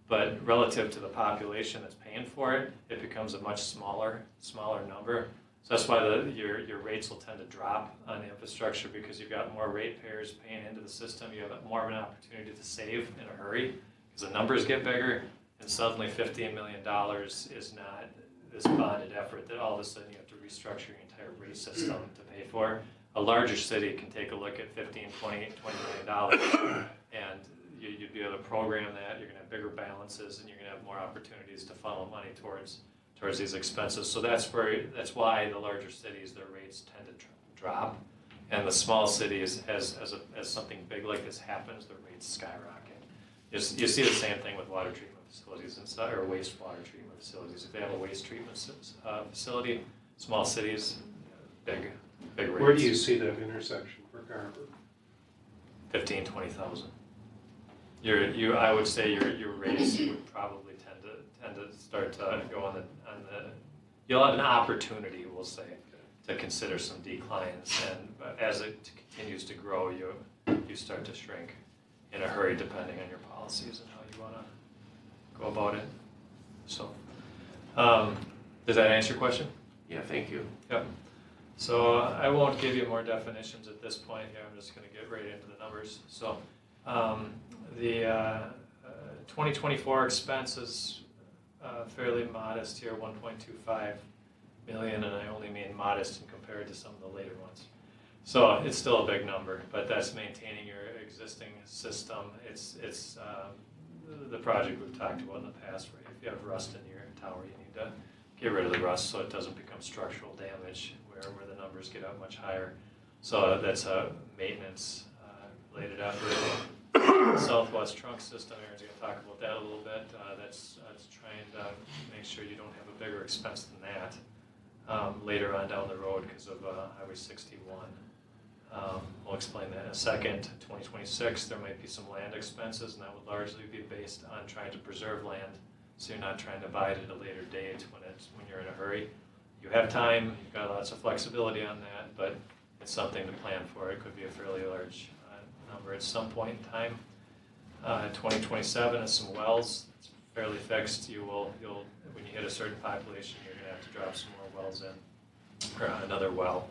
but relative to the population that's paying for it, it becomes a much smaller number. So that's why your rates will tend to drop on the infrastructure, because you've got more ratepayers paying into the system. You have more of an opportunity to save in a hurry because the numbers get bigger, and suddenly $15 million is not this bonded effort that all of a sudden you have to restructure your entire rate system to pay for. A larger city can take a look at $15, $20 million, and you'd be able to program that. You're going to have bigger balances, and you're going to have more opportunities to funnel money towards these expenses. So that's why the larger cities, their rates tend to drop, and the small cities, as something big like this happens, their rates skyrocket. You see the same thing with water treatment facilities or wastewater treatment facilities. If they have a waste treatment facility, small cities, big rates. Where do you see that intersection for Carver? 15,000 to 20,000. I would say your rates would probably tend to start to go on the. You'll have an opportunity, we'll say, to consider some declines, and as it continues to grow, you start to shrink in a hurry, depending on your policies and how you want to go about it. So, does that answer your question? Yeah, thank you. Yep. So I won't give you more definitions at this point here. I'm just going to get right into the numbers. So the 2024 expense is fairly modest here, 1.25 million, and I only mean modest in compared to some of the later ones. So it's still a big number, but that's maintaining your existing system. It's the project we've talked about in the past, where if you have rust in your tower, you need to get rid of the rust so it doesn't become structural damage where the numbers get up much higher. So that's a maintenance related effort. Southwest trunk system, Aaron's going to talk about that a little bit. That's trying to make sure you don't have a bigger expense than that later on down the road because of Highway 61. We'll explain that in a second. 2026, there might be some land expenses, and that would largely be based on trying to preserve land, so you're not trying to buy it at a later date when you're in a hurry. You have time, you've got lots of flexibility on that, but it's something to plan for. It could be a fairly large number at some point in time. 2027 is some wells. It's fairly fixed. You'll when you hit a certain population, you're going to have to drop some more wells in, or another well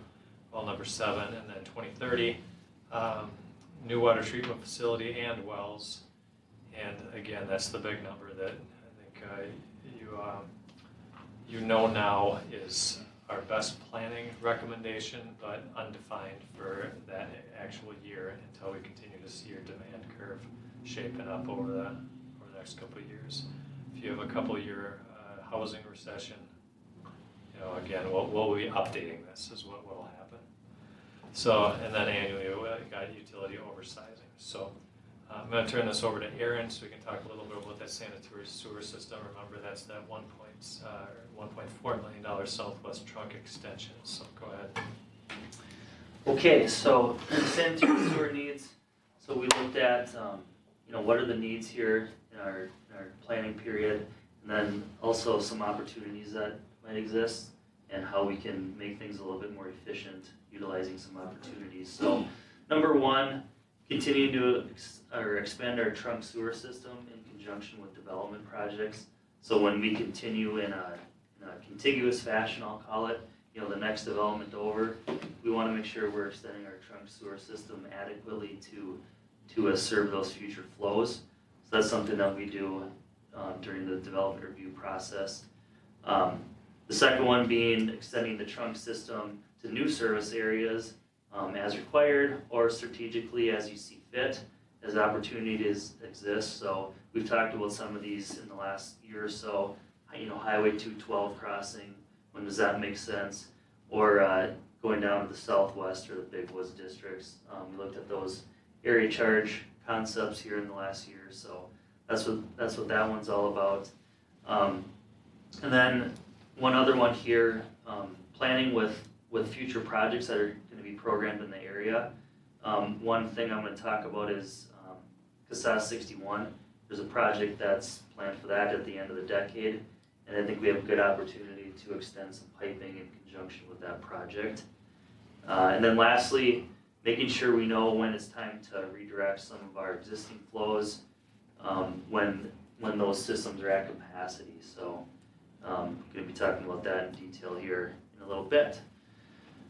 number 7, and then 2030, new water treatment facility and wells. And again, that's the big number that I think you know now is our best planning recommendation, but undefined for that actual year until we continue to see your demand curve shaping up over the next couple of years. If you have a couple year housing recession, again, we'll be updating this is what will happen. So, and then annually we got utility oversizing. So I'm going to turn this over to Aaron so we can talk a little bit about that sanitary sewer system. Remember, that's that $1.4 million Southwest trunk extension. So go ahead. Okay, so sanitary sewer needs. So we looked at, what are the needs here in our planning period, and then also some opportunities that might exist, and how we can make things a little bit more efficient, utilizing some opportunities. So, number one, continuing to expand our trunk sewer system in conjunction with development projects. So when we continue in a contiguous fashion, I'll call it, the next development over, we want to make sure we're extending our trunk sewer system adequately to serve those future flows. So that's something that we do during the development review process. The second one being extending the trunk system to new service areas as required or strategically as you see fit, as opportunities exist. So we've talked about some of these in the last year or so. Highway 212 crossing, when does that make sense? Or going down to the southwest or the big woods districts. We looked at those area charge concepts here in the last year, so that's what that one's all about. And then one other one here, planning with future projects that are going to be programmed in the area. One thing I'm going to talk about is CASAS 61. There's a project that's planned for that at the end of the decade, and I think we have a good opportunity to extend some piping in conjunction with that project. And then lastly, making sure we know when it's time to redirect some of our existing flows when those systems are at capacity. So I'm going to be talking about that in detail here in a little bit.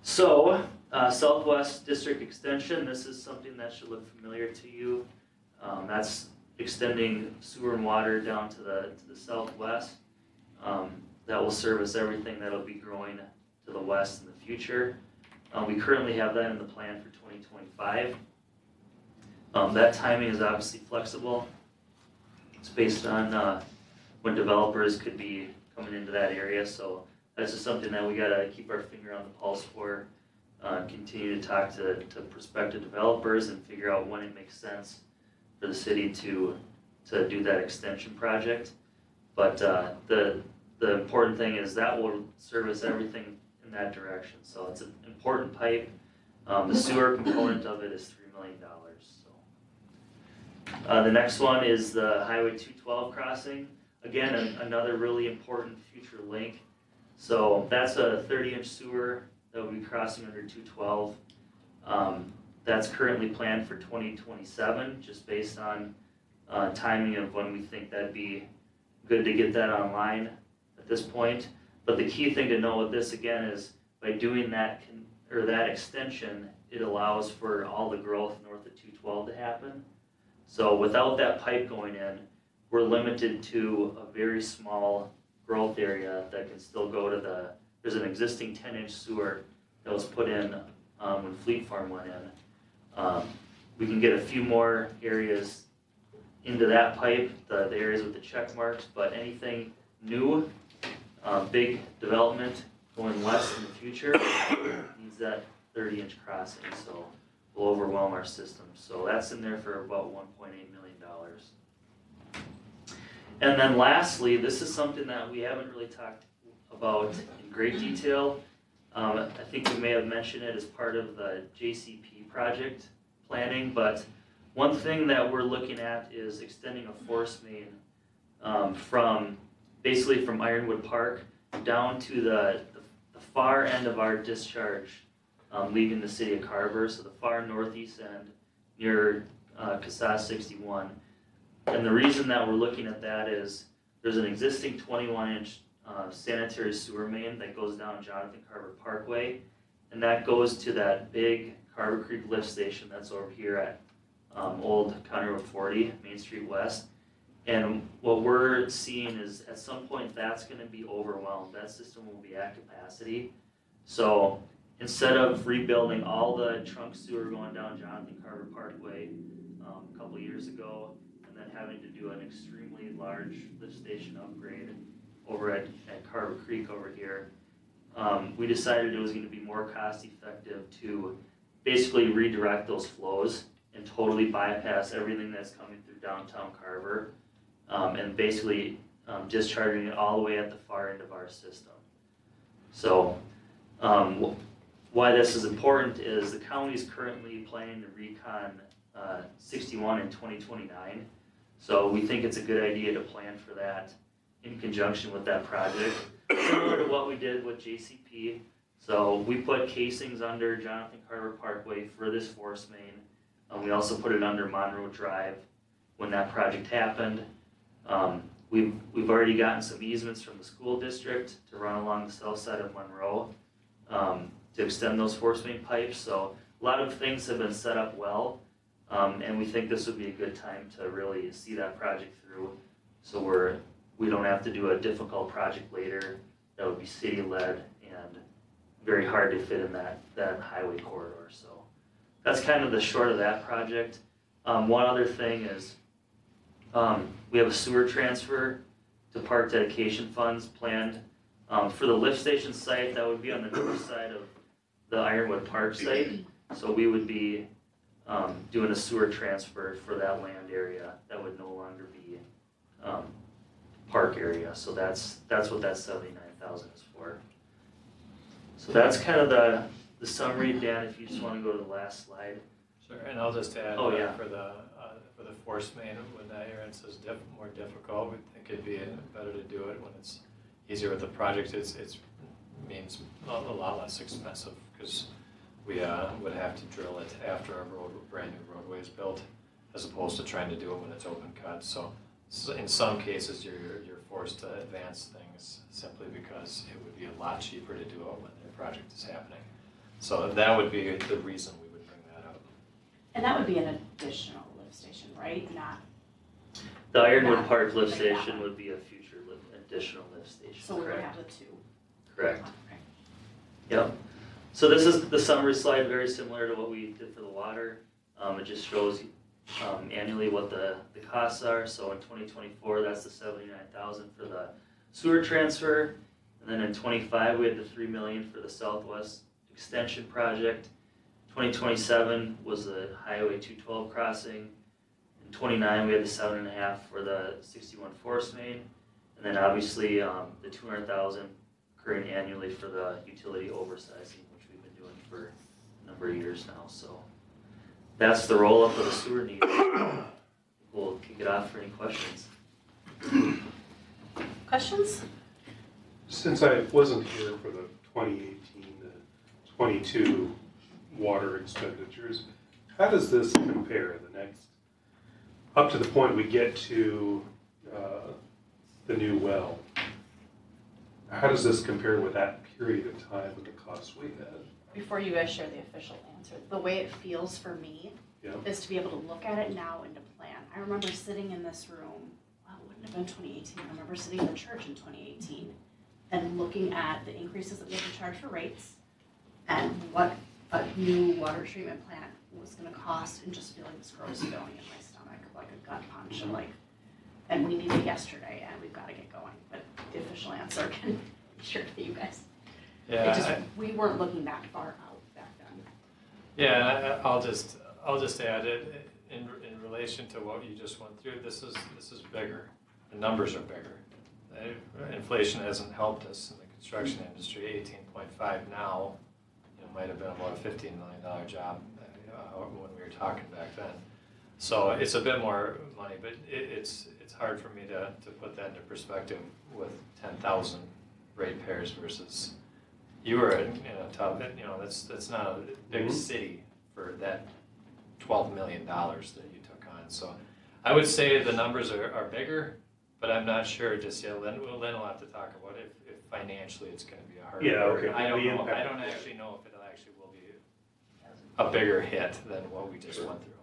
So Southwest District Extension, this is something that should look familiar to you. That's extending sewer and water down to the southwest. That will service everything that'll be growing to the west in the future. We currently have that in the plan for 2025. That timing is obviously flexible. It's based on when developers could be coming into that area, so that's just something that we gotta keep our finger on the pulse for. Continue to talk to prospective developers and figure out when it makes sense for the city to do that extension project. But the important thing is that will service everything in that direction. So it's an important pipe. The sewer component of it is $3 million. So the next one is the Highway 212 crossing. Again, another really important future link. So that's a 30-inch sewer that will be crossing under 212. That's currently planned for 2027, just based on timing of when we think that'd be good to get that online at this point. But the key thing to know with this again is by doing that extension, it allows for all the growth north of 212 to happen. So without that pipe going in, we're limited to a very small growth area that can still go to there's an existing 10-inch sewer that was put in when Fleet Farm went in. We can get a few more areas into that pipe, the areas with the check marks, but anything new, big development going west in the future needs that 30-inch crossing, so we'll overwhelm our system. So that's in there for about $1.8 million. And then lastly, this is something that we haven't really talked about in great detail. I think we may have mentioned it as part of the JCP project planning, but one thing that we're looking at is extending a force main from Ironwood Park down to the far end of our discharge leaving the city of Carver, so the far northeast end near CASAS 61. And the reason that we're looking at that is there's an existing 21-inch sanitary sewer main that goes down Jonathan Carver Parkway, and that goes to that big Carver Creek lift station that's over here at Old County Road 40, Main Street West. And what we're seeing is at some point that's going to be overwhelmed. That system will be at capacity. So instead of rebuilding all the trunk sewer going down Jonathan Carver Parkway a couple years ago, and then having to do an extremely large lift station upgrade over at Carver Creek over here, we decided it was going to be more cost effective to basically redirect those flows and totally bypass everything that's coming through downtown Carver, and basically discharging it all the way at the far end of our system. So why this is important is the county is currently planning to recon 61 in 2029. So we think it's a good idea to plan for that in conjunction with that project, similar to what we did with JCP. So we put casings under Jonathan Carver Parkway for this force main. We also put it under Monroe Drive when that project happened. We've already gotten some easements from the school district to run along the south side of Monroe to extend those force main pipes. So a lot of things have been set up well, and we think this would be a good time to really see that project through. So we don't have to do a difficult project later that would be city-led and very hard to fit in that highway corridor. So that's kind of the short of that project. One other thing is we have a sewer transfer to park dedication funds planned for the lift station site. That would be on the north side of the Ironwood Park site. So we would be doing a sewer transfer for that land area that would no longer be park area. So that's what that 79,000 is for. So that's kind of the summary. Dan, if you just want to go to the last slide. Sure, and I'll just add for the force main, when that area is more difficult, we think it'd be better to do it when it's easier with the project. It means a lot less expensive because we would have to drill it after a brand new roadway is built, as opposed to trying to do it when it's open cut. So in some cases, you're forced to advance things simply because it would be a lot cheaper to do it when the project is happening. So that would be the reason we would bring that up. And that would be an additional lift station, right? Not. The Ironwood Park lift station would be a future additional lift station. So we would have the two. Correct. Okay. Yep. So this is the summary slide, very similar to what we did for the water. It just shows annually what the costs are. So in 2024, that's the 79,000 for the sewer transfer. And then in 25, we had the 3 million for the Southwest Extension project. 2027 was the Highway 212 crossing. In 29, we had the 7.5 for the 61 force main. And then obviously the 200,000 occurring annually for the utility oversizing, which we've been doing for a number of years now. So that's the roll up of the sewer needs. We'll kick it off for any questions. Questions? Since I wasn't here for the 2018 to 22 water expenditures, how does this compare the next, up to the point we get to the new well? How does this compare with that period of time and the costs we had? Before you guys share the official answer, the way it feels for me is to be able to look at it now and to plan. I remember sitting in this room, well, it wouldn't have been 2018, I remember sitting in the church in 2018 and looking at the increases that we had to charge for rates and what a new water treatment plant was gonna cost, and just feeling this gross feeling in my stomach, like a gut punch, and we need it yesterday and we've gotta get going. But the official answer can be shared with you guys. Yeah, We weren't looking that far out back then. yeah. I'll just add it in relation to what you just went through. This is bigger. The numbers are bigger. Inflation hasn't helped us in the construction industry. 18.5 now, might have been about a $15 million job when we were talking back then. So it's a bit more money, but it's hard for me to put that into perspective with 10,000 ratepayers versus you were in a tough, that's not a big city for that $12 million that you took on. So I would say the numbers are bigger, but I'm not sure just yet. Then we'll have to talk about if financially it's going to be a hard. Yeah, okay. I don't know. I don't actually know if it actually will be a bigger hit than what we just went through.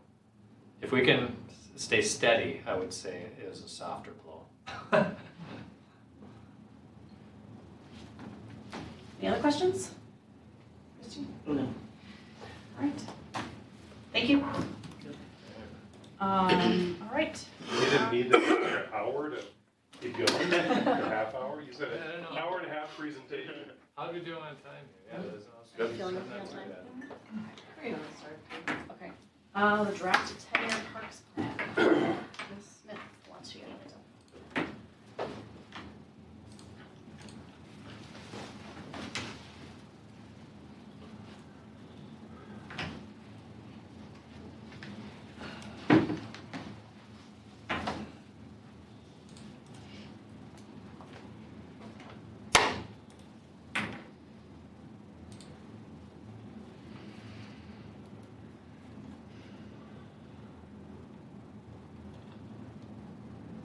If we can stay steady, I would say it is a softer blow. Any other questions? Christine? No. All right. Thank you. All right. You didn't need the extra hour to keep going, or half hour? You said an hour and a half presentation. How do we do on time here? Yeah, there's Are you feeling okay on not too time? bad. Great. Okay. The draft 10-year parks plan. Ms. Smith wants you to get it.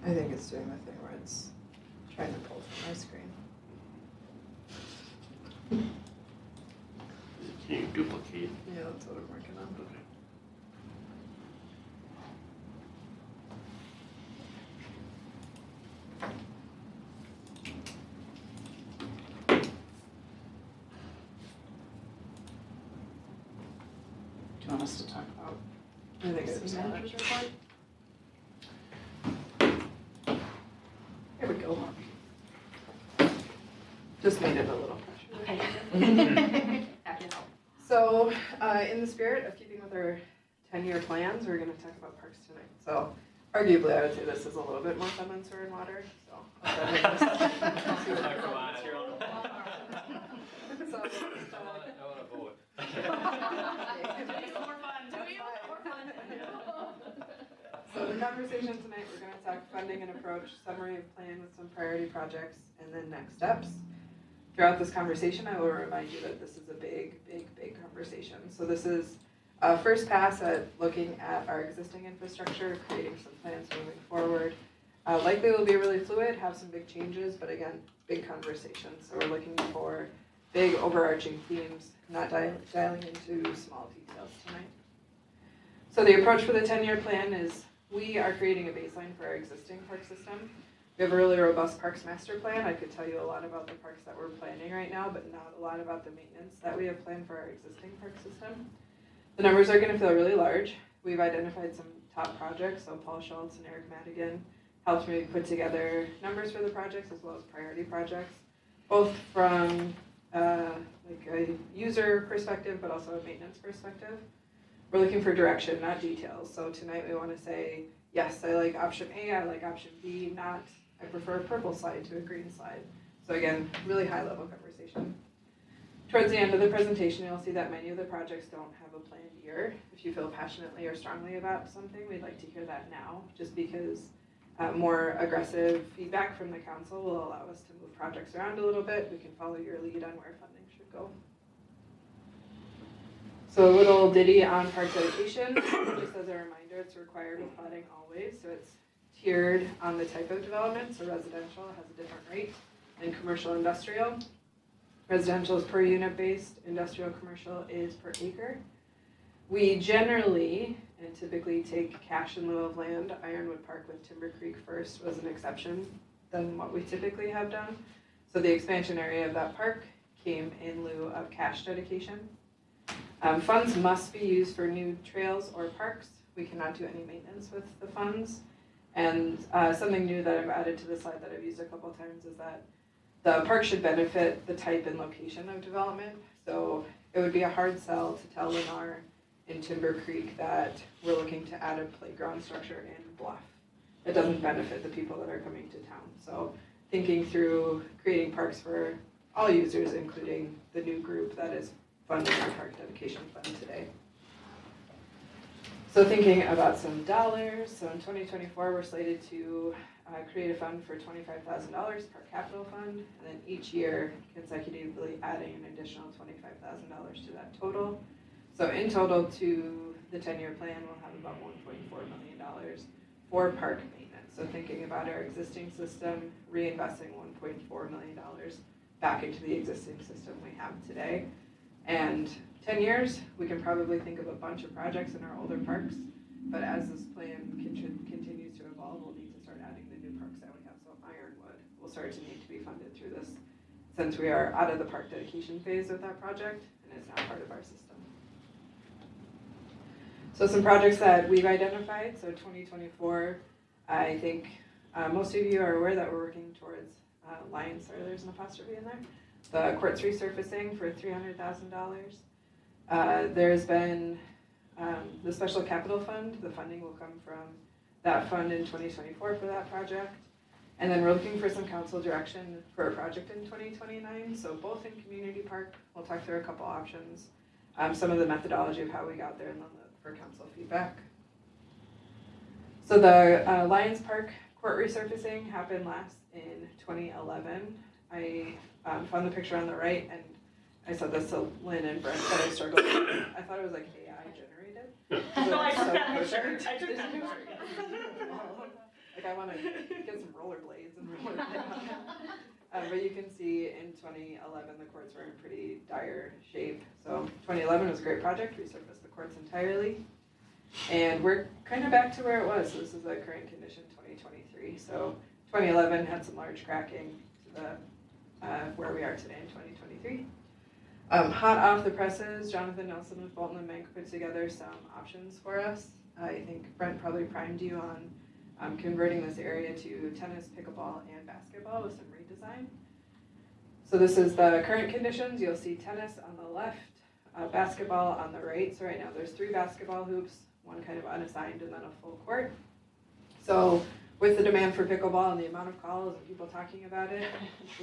I think it's doing the thing where it's trying to pull from my screen. Can you duplicate? Yeah, that's what I'm working on. Okay. Do you want us to talk about? I think it's City manager's report? Here we go. Just made it a little pressure. Okay. Happy to help. So, in the spirit of keeping with our 10-year plans, we're gonna talk about parks tonight. So, arguably, I would say this is a little bit more fun than Sewer and Water, so. I'll try to make Come on. this- So, I wanna vote. So the conversation tonight, we're gonna talk funding and approach, summary of plan with some priority projects, and then next steps. Throughout this conversation, I will remind you that this is a big conversation. So this is a first pass at looking at our existing infrastructure, creating some plans moving forward. Likely will be really fluid, have some big changes, but again, big conversations. So we're looking for big overarching themes, not dialing into small details tonight. So the approach for the 10-year plan is we are creating a baseline for our existing park system. We have a really robust parks master plan. I could tell you a lot about the parks that we're planning right now, but not a lot about the maintenance that we have planned for our existing park system. The numbers are gonna feel really large. We've identified some top projects, so Paul Schultz and Eric Madigan helped me put together numbers for the projects as well as priority projects, both from like a user perspective, but also a maintenance perspective. We're looking for direction, not details. So tonight we want to say, yes, I like option A, I like option B, not I prefer a purple slide to a green slide. So again, really high level conversation. Towards the end of the presentation, you'll see that many of the projects don't have a planned year. If you feel passionately or strongly about something, we'd like to hear that now, just because more aggressive feedback from the council will allow us to move projects around a little bit. We can follow your lead on where funding should go. So a little ditty on park dedication, just as a reminder, it's required with flooding always, so it's tiered on the type of development, so residential has a different rate than commercial industrial. Residential is per unit based, industrial commercial is per acre. We generally and typically take cash in lieu of land. Ironwood Park with Timber Creek first was an exception than what we typically have done. So the expansion area of that park came in lieu of cash dedication. Funds must be used for new trails or parks. We cannot do any maintenance with the funds. And something new that I've added to the slide that I've used a couple of times is that the park should benefit the type and location of development. So it would be a hard sell to tell Lennar in Timber Creek that we're looking to add a playground structure in Bluff. It doesn't benefit the people that are coming to town. So thinking through creating parks for all users, including the new group that is funding our park dedication fund today. So thinking about some dollars, so in 2024 we're slated to create a fund for $25,000 per capital fund, and then each year consecutively adding an additional $25,000 to that total. So in total to the 10-year plan we'll have about $1.4 million for park maintenance. So thinking about our existing system, reinvesting $1.4 million back into the existing system we have today. And 10 years, we can probably think of a bunch of projects in our older parks, but as this plan continues to evolve, we'll need to start adding the new parks that we have. So Ironwood will start to need to be funded through this, since we are out of the park dedication phase with that project, and it's now part of our system. So some projects that we've identified, so 2024, I think most of you are aware that we're working towards Lions, sorry there's an apostrophe in there, the courts resurfacing for $300,000. There's been the special capital fund. The funding will come from that fund in 2024 for that project. And then we're looking for some council direction for a project in 2029. So both in community park, we'll talk through a couple options, some of the methodology of how we got there, and then look for council feedback. So the Lions Park court resurfacing happened last in 2011. I found the picture on the right, and I said this to Lynn and Brent that I struggled with. I thought it was like AI generated. No, I took that so picture. perfect. I took that picture. Like I wanna get some rollerblades and rollerblade. But you can see in 2011, the courts were in pretty dire shape. So 2011 was a great project, resurfaced the courts entirely. And we're kind of back to where it was. So this is the current condition 2023. So 2011 had some large cracking to the where we are today in 2023. Hot off the presses, Jonathan Nelson with Bolton and Mank put together some options for us. I think Brent probably primed you on converting this area to tennis, pickleball, and basketball with some redesign. So this is the current conditions. You'll see tennis on the left, basketball on the right. So right now there's 3 basketball hoops, one kind of unassigned, and then a full court. So with the demand for pickleball and the amount of calls and people talking about it,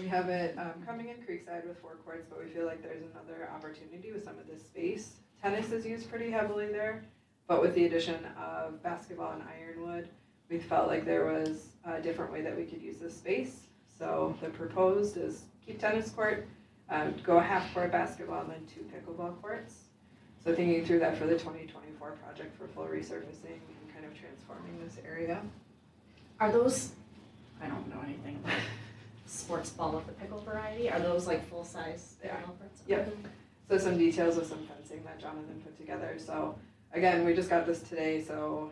we have it coming in Creekside with 4 courts, but we feel like there's another opportunity with some of this space. Tennis is used pretty heavily there, but with the addition of basketball and Ironwood, we felt like there was a different way that we could use this space. So the proposed is keep tennis court, go a half court basketball, and then 2 pickleball courts. So thinking through that for the 2024 project for full resurfacing and kind of transforming this area. Are those, I don't know anything about sports ball of the pickle variety, are those like full-size They are. pickleball courts? Yep. So some details of some fencing that Jonathan put together. So again, we just got this today, so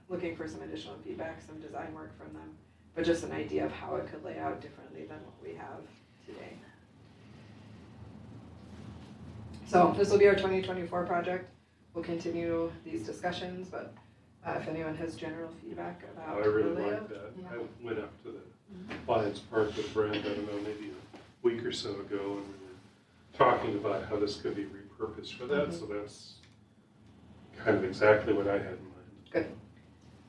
looking for some additional feedback, some design work from them, but just an idea of how it could lay out differently than what we have today. So this will be our 2024 project. We'll continue these discussions, but if anyone has general feedback about I really the like layout. that. Yeah. I went up to the Lions Park with Brent, I don't know, maybe a week or so ago, and we were talking about how this could be repurposed for that, so that's kind of exactly what I had in mind. Good.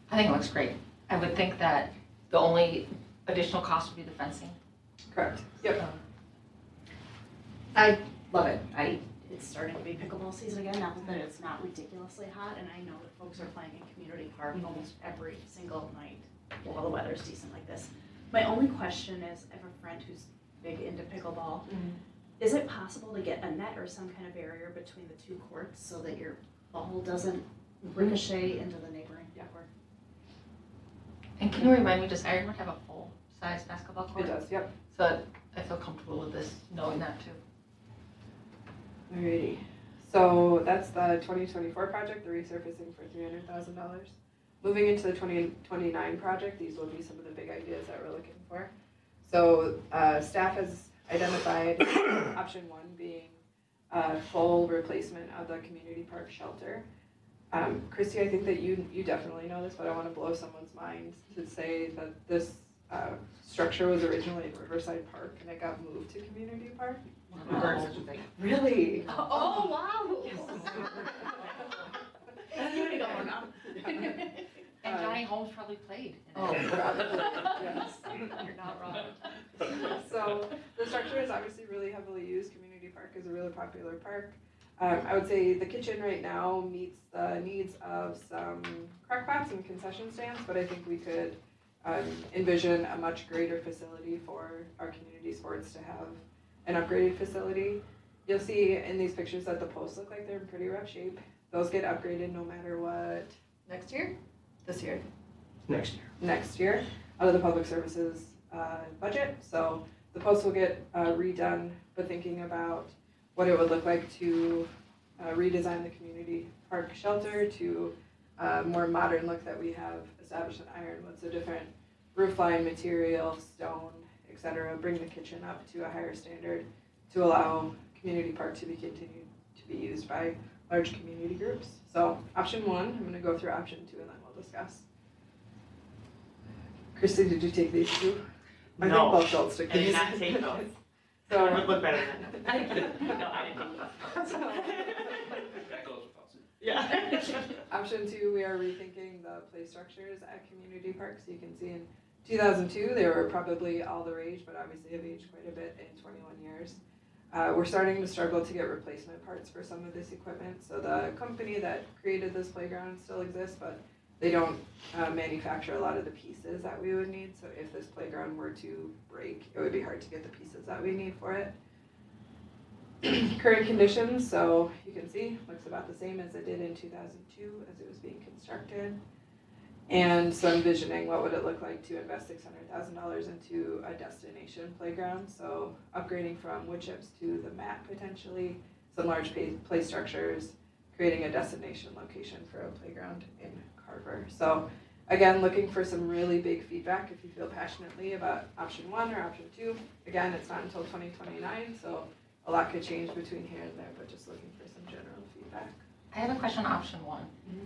I think it looks great. I would think that the only additional cost would be the fencing. Correct. Yep. I love it. It's starting to be pickleball season again, now that it's not ridiculously hot, and I know that folks are playing in community park almost every single night while the weather's decent like this. My only question is, I have a friend who's big into pickleball. Is it possible to get a net or some kind of barrier between the 2 courts so that your ball doesn't ricochet into the neighboring court? And can you remind me, does Ironwood have a full-size basketball court? It does, yep. So I feel comfortable with this, knowing that too. Alrighty, so that's the 2024 project, the resurfacing for $300,000. Moving into the 2029 project, these will be some of the big ideas that we're looking for. So staff has identified option 1 being full replacement of the community park shelter. Christy, I think that you definitely know this, but I want to blow someone's mind to say that this structure was originally in Riverside Park and it got moved to community park. I've heard such a thing. Really? Oh, wow! That's gonna go now. And Johnny Holmes probably played. in it. Oh, probably, yes. You're not wrong. So the structure is obviously really heavily used. Community park is a really popular park. I would say the kitchen right now meets the needs of some crockpots and concession stands, but I think we could envision a much greater facility for our community sports to have an upgraded facility. You'll see in these pictures that the posts look like they're in pretty rough shape. Those get upgraded no matter what. Next year? This year. Next year. Next year, out of the public services budget. So the posts will get redone, but thinking about what it would look like to redesign the community park shelter to a more modern look that we have established in Ironwood. So different roof line material, stone, etc. Bring the kitchen up to a higher standard to allow community park to be continued to be used by large community groups. So option 1, I'm going to go through option 2 and then we'll discuss. Christy, did you take these 2? I No. think both Schultz took I did these. not take those. So, It would look better than that. No, I didn't. That goes without saying. Yeah. option 2, we are rethinking the play structures at community parks. So you can see in 2002, they were probably all the rage, but obviously have aged quite a bit in 21 years. We're starting to struggle to get replacement parts for some of this equipment. So the company that created this playground still exists, but they don't manufacture a lot of the pieces that we would need. So if this playground were to break, it would be hard to get the pieces that we need for it. Current conditions, so you can see, looks about the same as it did in 2002 as it was being constructed. And so envisioning what would it look like to invest $600,000 into a destination playground. So upgrading from wood chips to the mat potentially, some large play structures, creating a destination location for a playground in Carver. So again, looking for some really big feedback if you feel passionately about option 1 or option 2. Again, it's not until 2029, so a lot could change between here and there, but just looking for some general feedback. I have a question on option 1.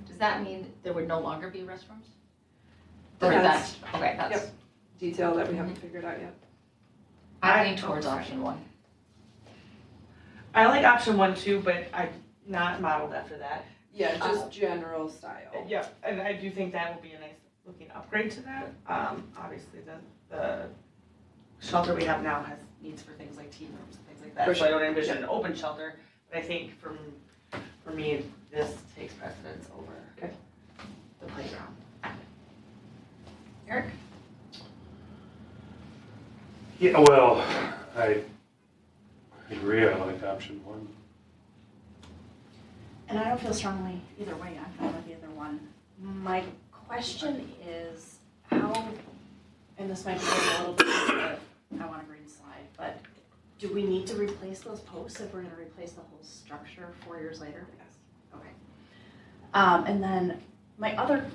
Does that mean there would no longer be restrooms? Or Depends. is that, okay, that's, Yep. Detail that we haven't figured out yet. I lean towards option 1. I like option 1 too, but I'm not modeled after that. Yeah, just general style. Yeah, and I do think that will be a nice looking upgrade to that. Obviously the shelter we have now has needs for things like tea rooms and things like that. For So I sure. don't envision an open shelter, but I think for me, this takes precedence over Okay. the playground. Eric? Yeah, well, I agree, I like option 1. And I don't feel strongly either way, I'm fine with either one. My question is how, and this might be a little bit, I want a green slide, but do we need to replace those posts if we're gonna replace the whole structure 4 years later? Yes. Okay. And then my other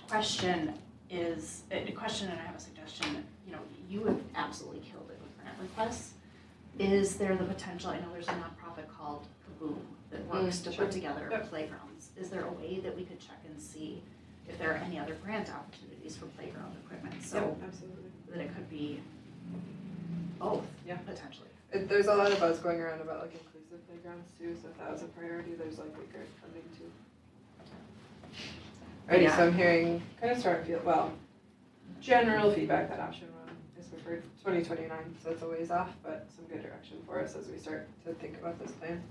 question is, a question and I have a suggestion, you know, you have absolutely killed it with grant requests. Is there the potential, I know there's a nonprofit called Kaboom that works to Sure. put together Yep. playgrounds. Is there a way that we could check and see if there are any other grant opportunities for playground equipment? So Yep, absolutely. that it could be both, Yeah. potentially. There's a lot of buzz going around about like inclusive playgrounds too, so if that was a priority, there's likely grant funding too. Alrighty, Yeah. so I'm hearing kind of strong feel, well, general feedback that option 1 is preferred 2029, so it's a ways off, but some good direction for us as we start to think about this plan.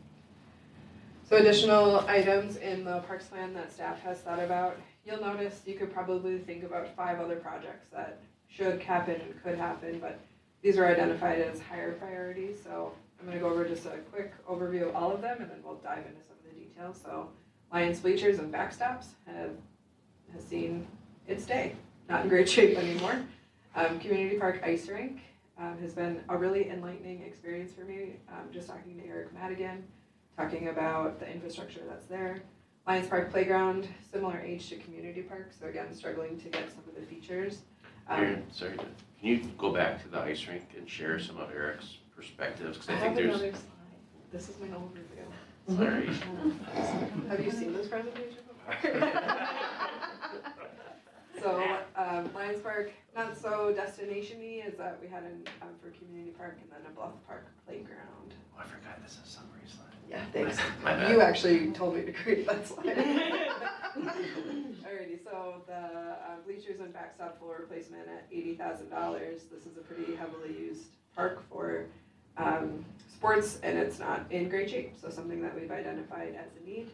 So additional items in the parks plan that staff has thought about, you'll notice you could probably think about 5 other projects that should happen and could happen, but these are identified as higher priorities, so I'm gonna go over just a quick overview of all of them and then we'll dive into some of the details. So Lions bleachers and backstops has seen its day, not in great shape anymore. Community Park ice rink has been a really enlightening experience for me. Just talking to Eric Madigan, talking about the infrastructure that's there. Lions Park Playground, similar age to Community Park, so again, struggling to get some of the features. Aaron, sorry, can you go back to the ice rink and share some of Eric's perspectives? Because I think have there's, another slide. This is my overview. sorry. Have you seen this presentation before? So, Lions Park, not so destination-y, is that we had an, for Community Park and then a Bluff Park playground. Oh, I forgot this is summary slide. Yeah, thanks. My bad. You actually told me to create that slide. Alrighty, so the bleachers and backstop floor replacement at $80,000. This is a pretty heavily used park for sports, and it's not in great shape, so something that we've identified as a need.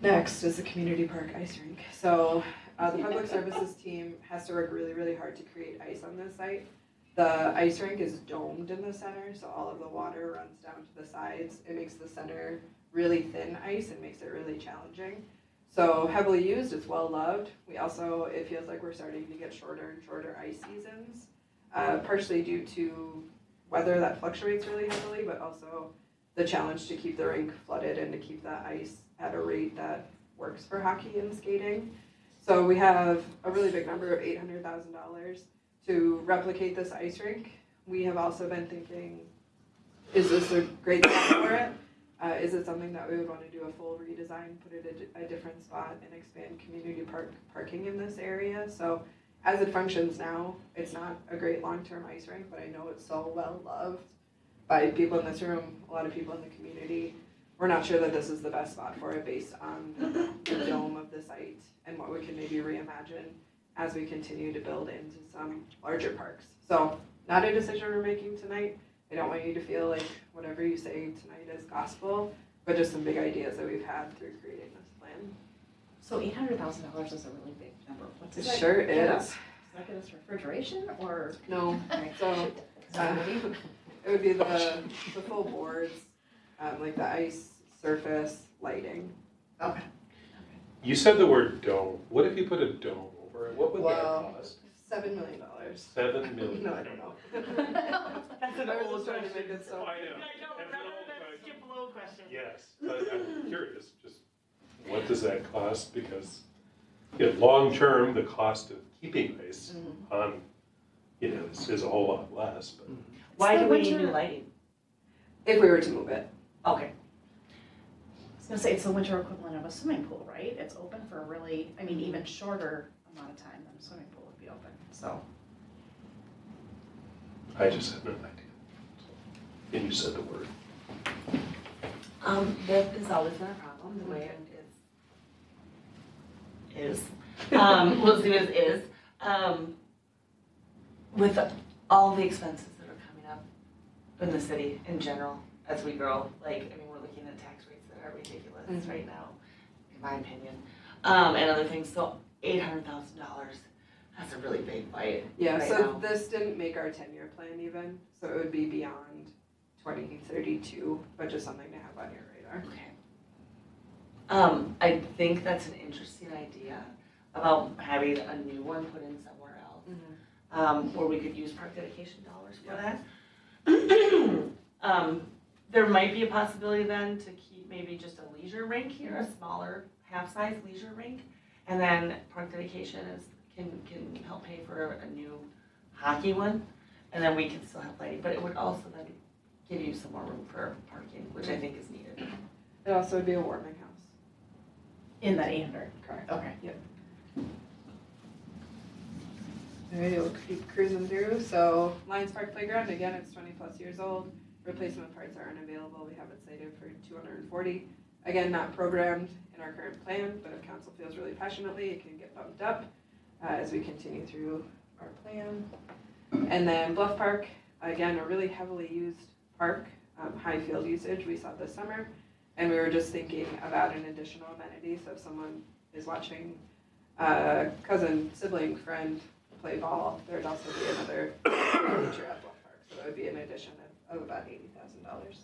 Next is the community park ice rink. So the public services team has to work really, really hard to create ice on this site. The ice rink is domed in the center, so all of the water runs down to the sides. It makes the center really thin ice and makes it really challenging. So heavily used, it's well loved. We also, it feels like we're starting to get shorter and shorter ice seasons, partially due to weather that fluctuates really heavily, but also the challenge to keep the rink flooded and to keep that ice at a rate that works for hockey and skating. So we have a really big number of $800,000 to replicate this ice rink. We have also been thinking, is this a great spot for it? Is it something that we would want to do a full redesign, put it at a different spot and expand community parking in this area? So as it functions now, it's not a great long-term ice rink, but I know it's so well loved by people in this room, a lot of people in the community. We're not sure that this is the best spot for it based on the dome of the site and what we can maybe reimagine as we continue to build into some larger parks. So not a decision we're making tonight. I don't want you to feel like whatever you say tonight is gospel, but just some big ideas that we've had through creating this plan. So $800,000 is a really big number. What's It that sure get is. us? Does that get us refrigeration or? No, so it would be the full boards, like the ice, surface, lighting. Okay. You said the word dome. What if you put a dome over it? What would Wow. that cost? $7 million. $7 million. No, I don't know. That's an I was old just trying to question. make it so. I know. I know, That's an rather old than question. skip below question. Yes, but I'm curious, just what does that cost? Because, long-term, the cost of keeping ice on, is a whole lot less, but. Why It's do the we need winter- new lighting? If we were to move it. Okay. I was gonna say, it's the winter equivalent of a swimming pool, right? It's open for a really, even shorter amount of time than a swimming pool would be open, so. I just had no idea. And you said the word. That has always been a problem, the way it is. We'll see what it is. With all the expenses that are coming up in the city in general, as we grow, we're looking at tax rates that are ridiculous right now, in my opinion. And other things, so $800,000, that's a really big bite Yeah, right so now. this didn't make our 10-year plan even, so it would be beyond 2032, but just something to have on your radar. Okay. I think that's an interesting idea about having a new one put in somewhere else, where we could use park dedication dollars for that. There might be a possibility then to keep maybe just a leisure rink here, a smaller half-size leisure rink, and then park dedication can help pay for a new hockey one, and then we can still have lighting, but it would also then give you some more room for parking, which I think is needed. It also would be a warming house. In that 800, Correct. okay. Alright, we'll keep cruising through. So Lions Park Playground, again, it's 20 plus years old. Replacement parts are unavailable. We have it slated for 240. Again, not programmed in our current plan, but if council feels really passionately, it can get bumped up as we continue through our plan. And then Bluff Park, again, a really heavily used park, high field usage we saw this summer. And we were just thinking about an additional amenity. So if someone is watching cousin, sibling, friend play ball, there'd also be another feature at Bluff Park. So that would be an addition of about $80,000.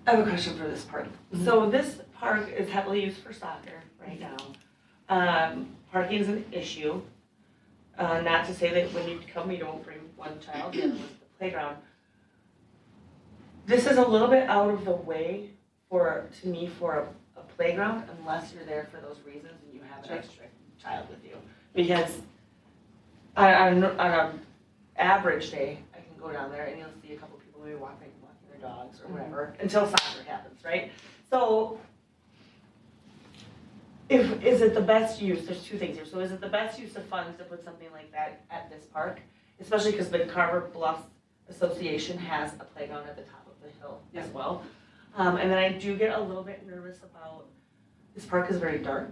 I have a question for this park. So this park is heavily used for soccer right now. Parking is an issue. Not to say that when you come, you don't bring one child in with the playground. This is a little bit out of the way for a playground unless you're there for those reasons and you have an extra child with you. Because on an average day, I can go down there and you'll see a couple people maybe walking their dogs or whatever until soccer happens, right? So is it the best use, there's two things here. So is it the best use of funds to put something like that at this park? Especially because the Carver Bluffs Association has a playground at the top of the hill as well. And then I do get a little bit nervous about, this park is very dark.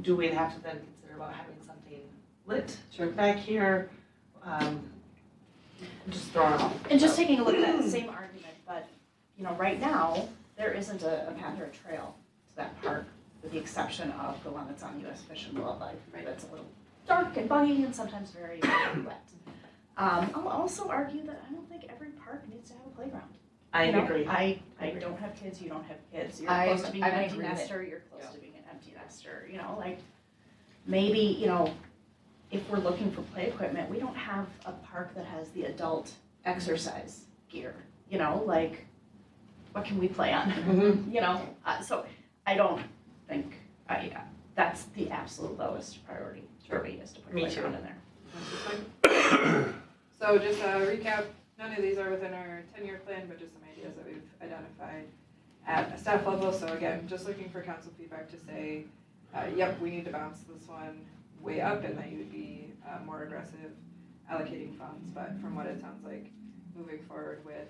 Do we have to then consider about having something lit back here? I'm just throwing it out. And just taking a look at that same argument, but, right now, there isn't a path or a trail to that park, with the exception of the one that's on US Fish and Wildlife, right? That's a little dark and buggy and sometimes very, very wet. I'll also argue that I don't think every park needs to have a playground. I You know, agree. I don't have kids, you don't have kids, you're I close to being an empty agree with it. nester, you're close to being an empty nester, maybe, if we're looking for play equipment, we don't have a park that has the adult exercise gear, what can we play on? So I don't think, that's the absolute lowest priority for me, is to put a Me playground too. in there. So just a recap, none of these are within our 10-year plan, but just some ideas that we've identified at a staff level. So again, just looking for council feedback to say, yep, we need to bounce this one way up and that you would be more aggressive allocating funds. But from what it sounds like, moving forward with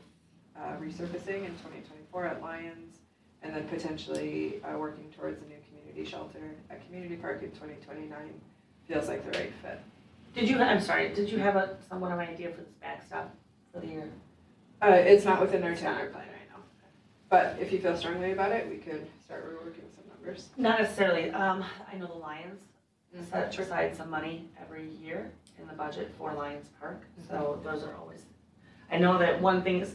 resurfacing in 2024 at Lions, and then potentially working towards a new community shelter at Community Park in 2029 feels like the right fit. Did you have somewhat of an idea for this backstop for the year? It's not within our It's not. 10-year plan right now. But if you feel strongly about it, we could start reworking some numbers. Not necessarily. I know the Lions set aside some money every year in the budget for Lions Park. So those are always, I know that one thing is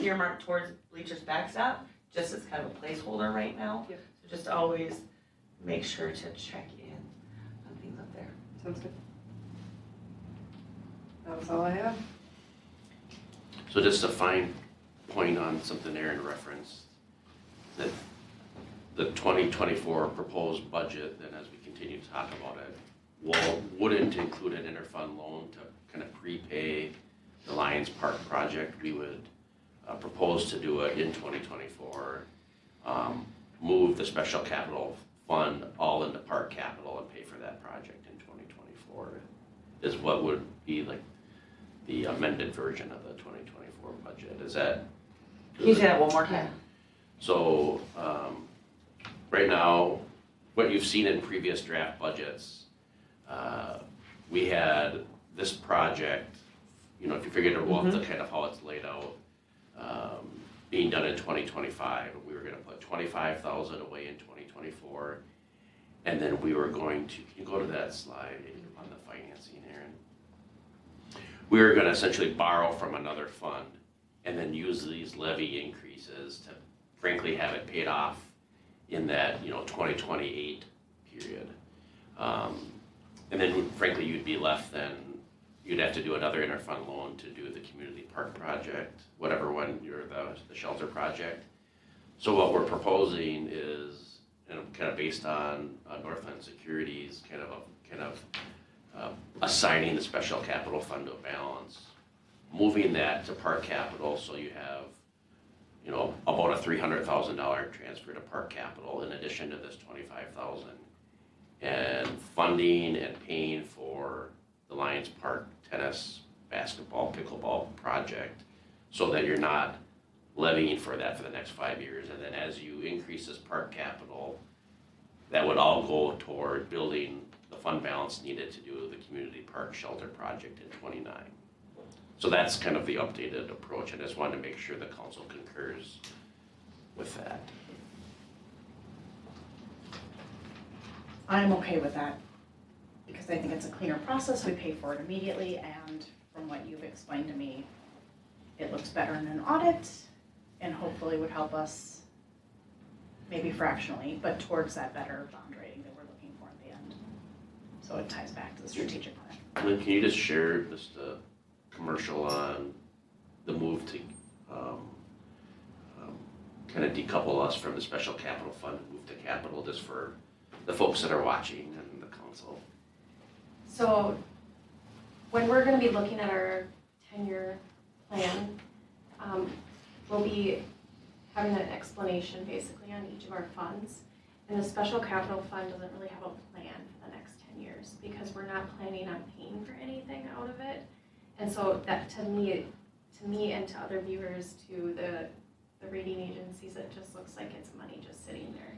earmarked towards bleachers backstop, just as kind of a placeholder right now. Yep. So just always make sure to check in on things up there. Sounds good. That was all I have. So just a fine point on something Aaron referenced, that the 2024 proposed budget, then as we continue to talk about it, wouldn't include an interfund loan to kind of prepay the Lions Park project. We would propose to do it in 2024, move the special capital fund all into park capital and pay for that project in 2024 is what would be like the amended version of the 2024 budget. Is that? Can you say that one more time? So, right now, what you've seen in previous draft budgets, we had this project, you know, if you figured it out, the kind of how it's laid out, being done in 2025, we were gonna put 25,000 away in 2024, and then we were going to, can you go to that slide on the financing, Aaron? We were gonna essentially borrow from another fund and then use these levy increases to frankly have it paid off in that, 2028 period. And then frankly, you'd be left then, you'd have to do another interfund loan to do the community park project, whatever one you're the shelter project. So what we're proposing is, kind of based on Northland Securities, kind of assigning the special capital fund to a balance, moving that to park capital, so you have, about a $300,000 transfer to park capital in addition to this 25,000, and funding and paying for the Lions Park tennis, basketball, pickleball project, so that you're not levying for that for the next 5 years. And then as you increase this park capital, that would all go toward building the fund balance needed to do the community park shelter project in 29. So that's kind of the updated approach. I just wanted to make sure the council concurs with that. I'm okay with that, because I think it's a cleaner process, we pay for it immediately, and from what you've explained to me, it looks better in an audit, and hopefully would help us, maybe fractionally, but towards that better bond rating that we're looking for at the end. So it ties back to the strategic plan. And then can you just share just a commercial on the move to kind of decouple us from the special capital fund and move to capital, just for the folks that are watching and the council? So when we're gonna be looking at our 10-year plan, we'll be having an explanation basically on each of our funds. And the special capital fund doesn't really have a plan for the next 10 years because we're not planning on paying for anything out of it. And so that to me and to other viewers, to the rating agencies, it just looks like it's money just sitting there.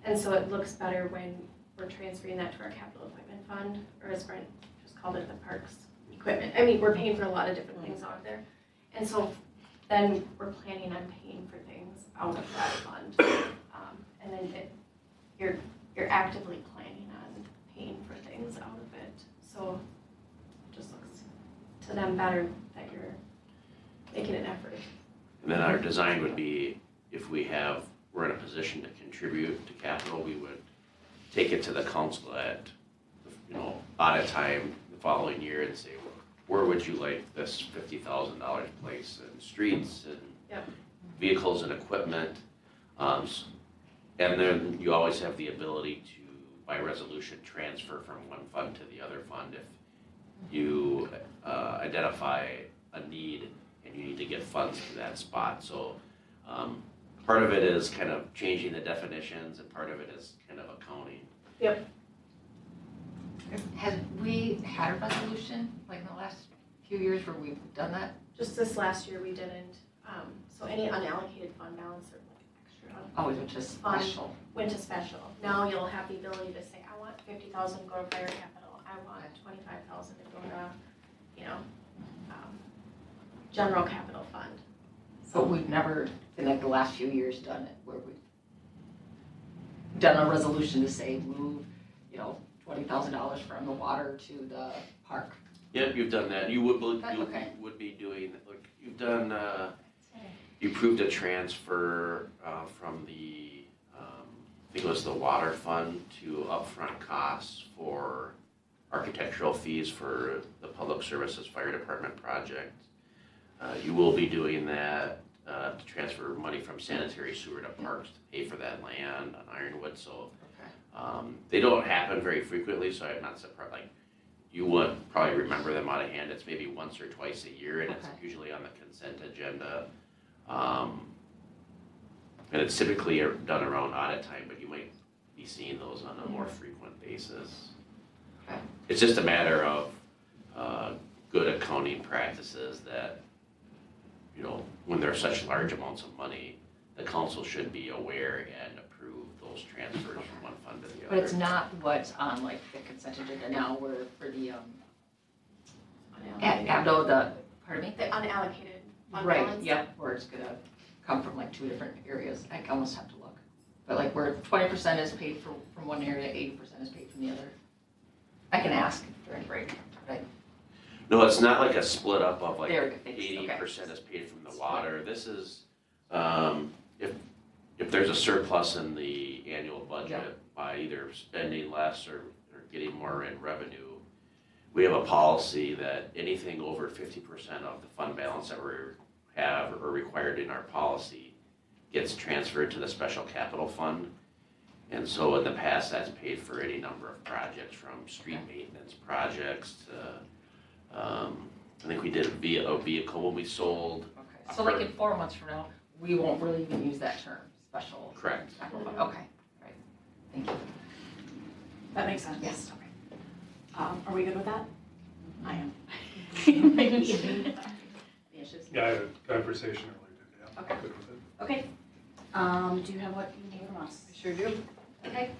And so it looks better when we're transferring that to our capital equipment fund, or as Brent just called it, the parks equipment. I mean, we're paying for a lot of different things out there. And so then we're planning on paying for things out of that fund. And then you're actively planning on paying for things out of it. So it just looks to them better that you're making an effort. And then our design would be, if we're in a position to contribute to capital, we would take it to the council at, audit time the following year and say, where would you like this $50,000 placed in streets and Yep. vehicles and equipment? And then you always have the ability to, by resolution, transfer from one fund to the other fund if you identify a need and you need to get funds to that spot. So part of it is kind of changing the definitions, and part of it is kind of accounting. Yep. Have we had a resolution, like in the last few years where we've done that? Just this last year we didn't. So any unallocated fund balance or like extra Oh, it was just Fund. special. went to special. Now you'll have the ability to say, I want 50,000 to go to fire capital. I want 25,000 to go to, general capital fund. But we've never, in like the last few years, done it where we've done a resolution to say move, $20,000 from the water to the park. Yep, you've done that. You would That's okay. would be doing, like, you've done, you approved a transfer from the think it was the water fund to upfront costs for architectural fees for the Public Services Fire Department project. You will be doing that to transfer money from sanitary sewer to parks to pay for that land on Ironwood, so they don't happen very frequently, so I'm not surprised, like, you wouldn't probably remember them out of hand. It's maybe once or twice a year, and it's usually on the consent agenda. And it's typically done around audit time, but you might be seeing those on a more frequent basis. Okay. It's just a matter of good accounting practices that, you know, when there are such large amounts of money, the council should be aware and approve those transfers from one fund to the other. But it's not what's on like the consent agenda now, where for the, pardon me? The unallocated fund Right, balance. yep, where it's gonna come from like 2 different areas, I almost have to look. But like where 20% is paid from one area, 80% is paid from the other. I can ask during break, right? No, it's not like a split up of like There we go, thanks, 80% is paid from the water. This is, if there's a surplus in the annual budget by either spending less or getting more in revenue, we have a policy that anything over 50% of the fund balance that we have or required in our policy gets transferred to the special capital fund. And so in the past, that's paid for any number of projects, from street maintenance projects to, I think we did a vehicle when we sold. Okay, so like in 4 months from now, we won't really even use that term, special. Correct. Okay, all right, thank you. That makes sense. Yes. Are we good with that? I am. Yeah, I had a conversation earlier today. I'm Okay. good with it. Okay. Do you have what you need from us? I sure do. Okay.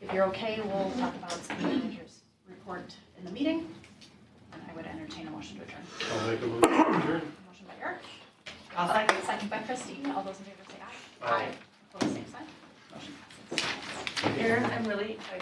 If you're okay, we'll talk about city manager's report in the meeting. And I would entertain a motion to adjourn. I'll make a motion to adjourn. Motion by Eric. I'll Second by Christine. All those in favor say aye. Aye. Opposed, same sign. Motion passes. Erin, I'm really excited.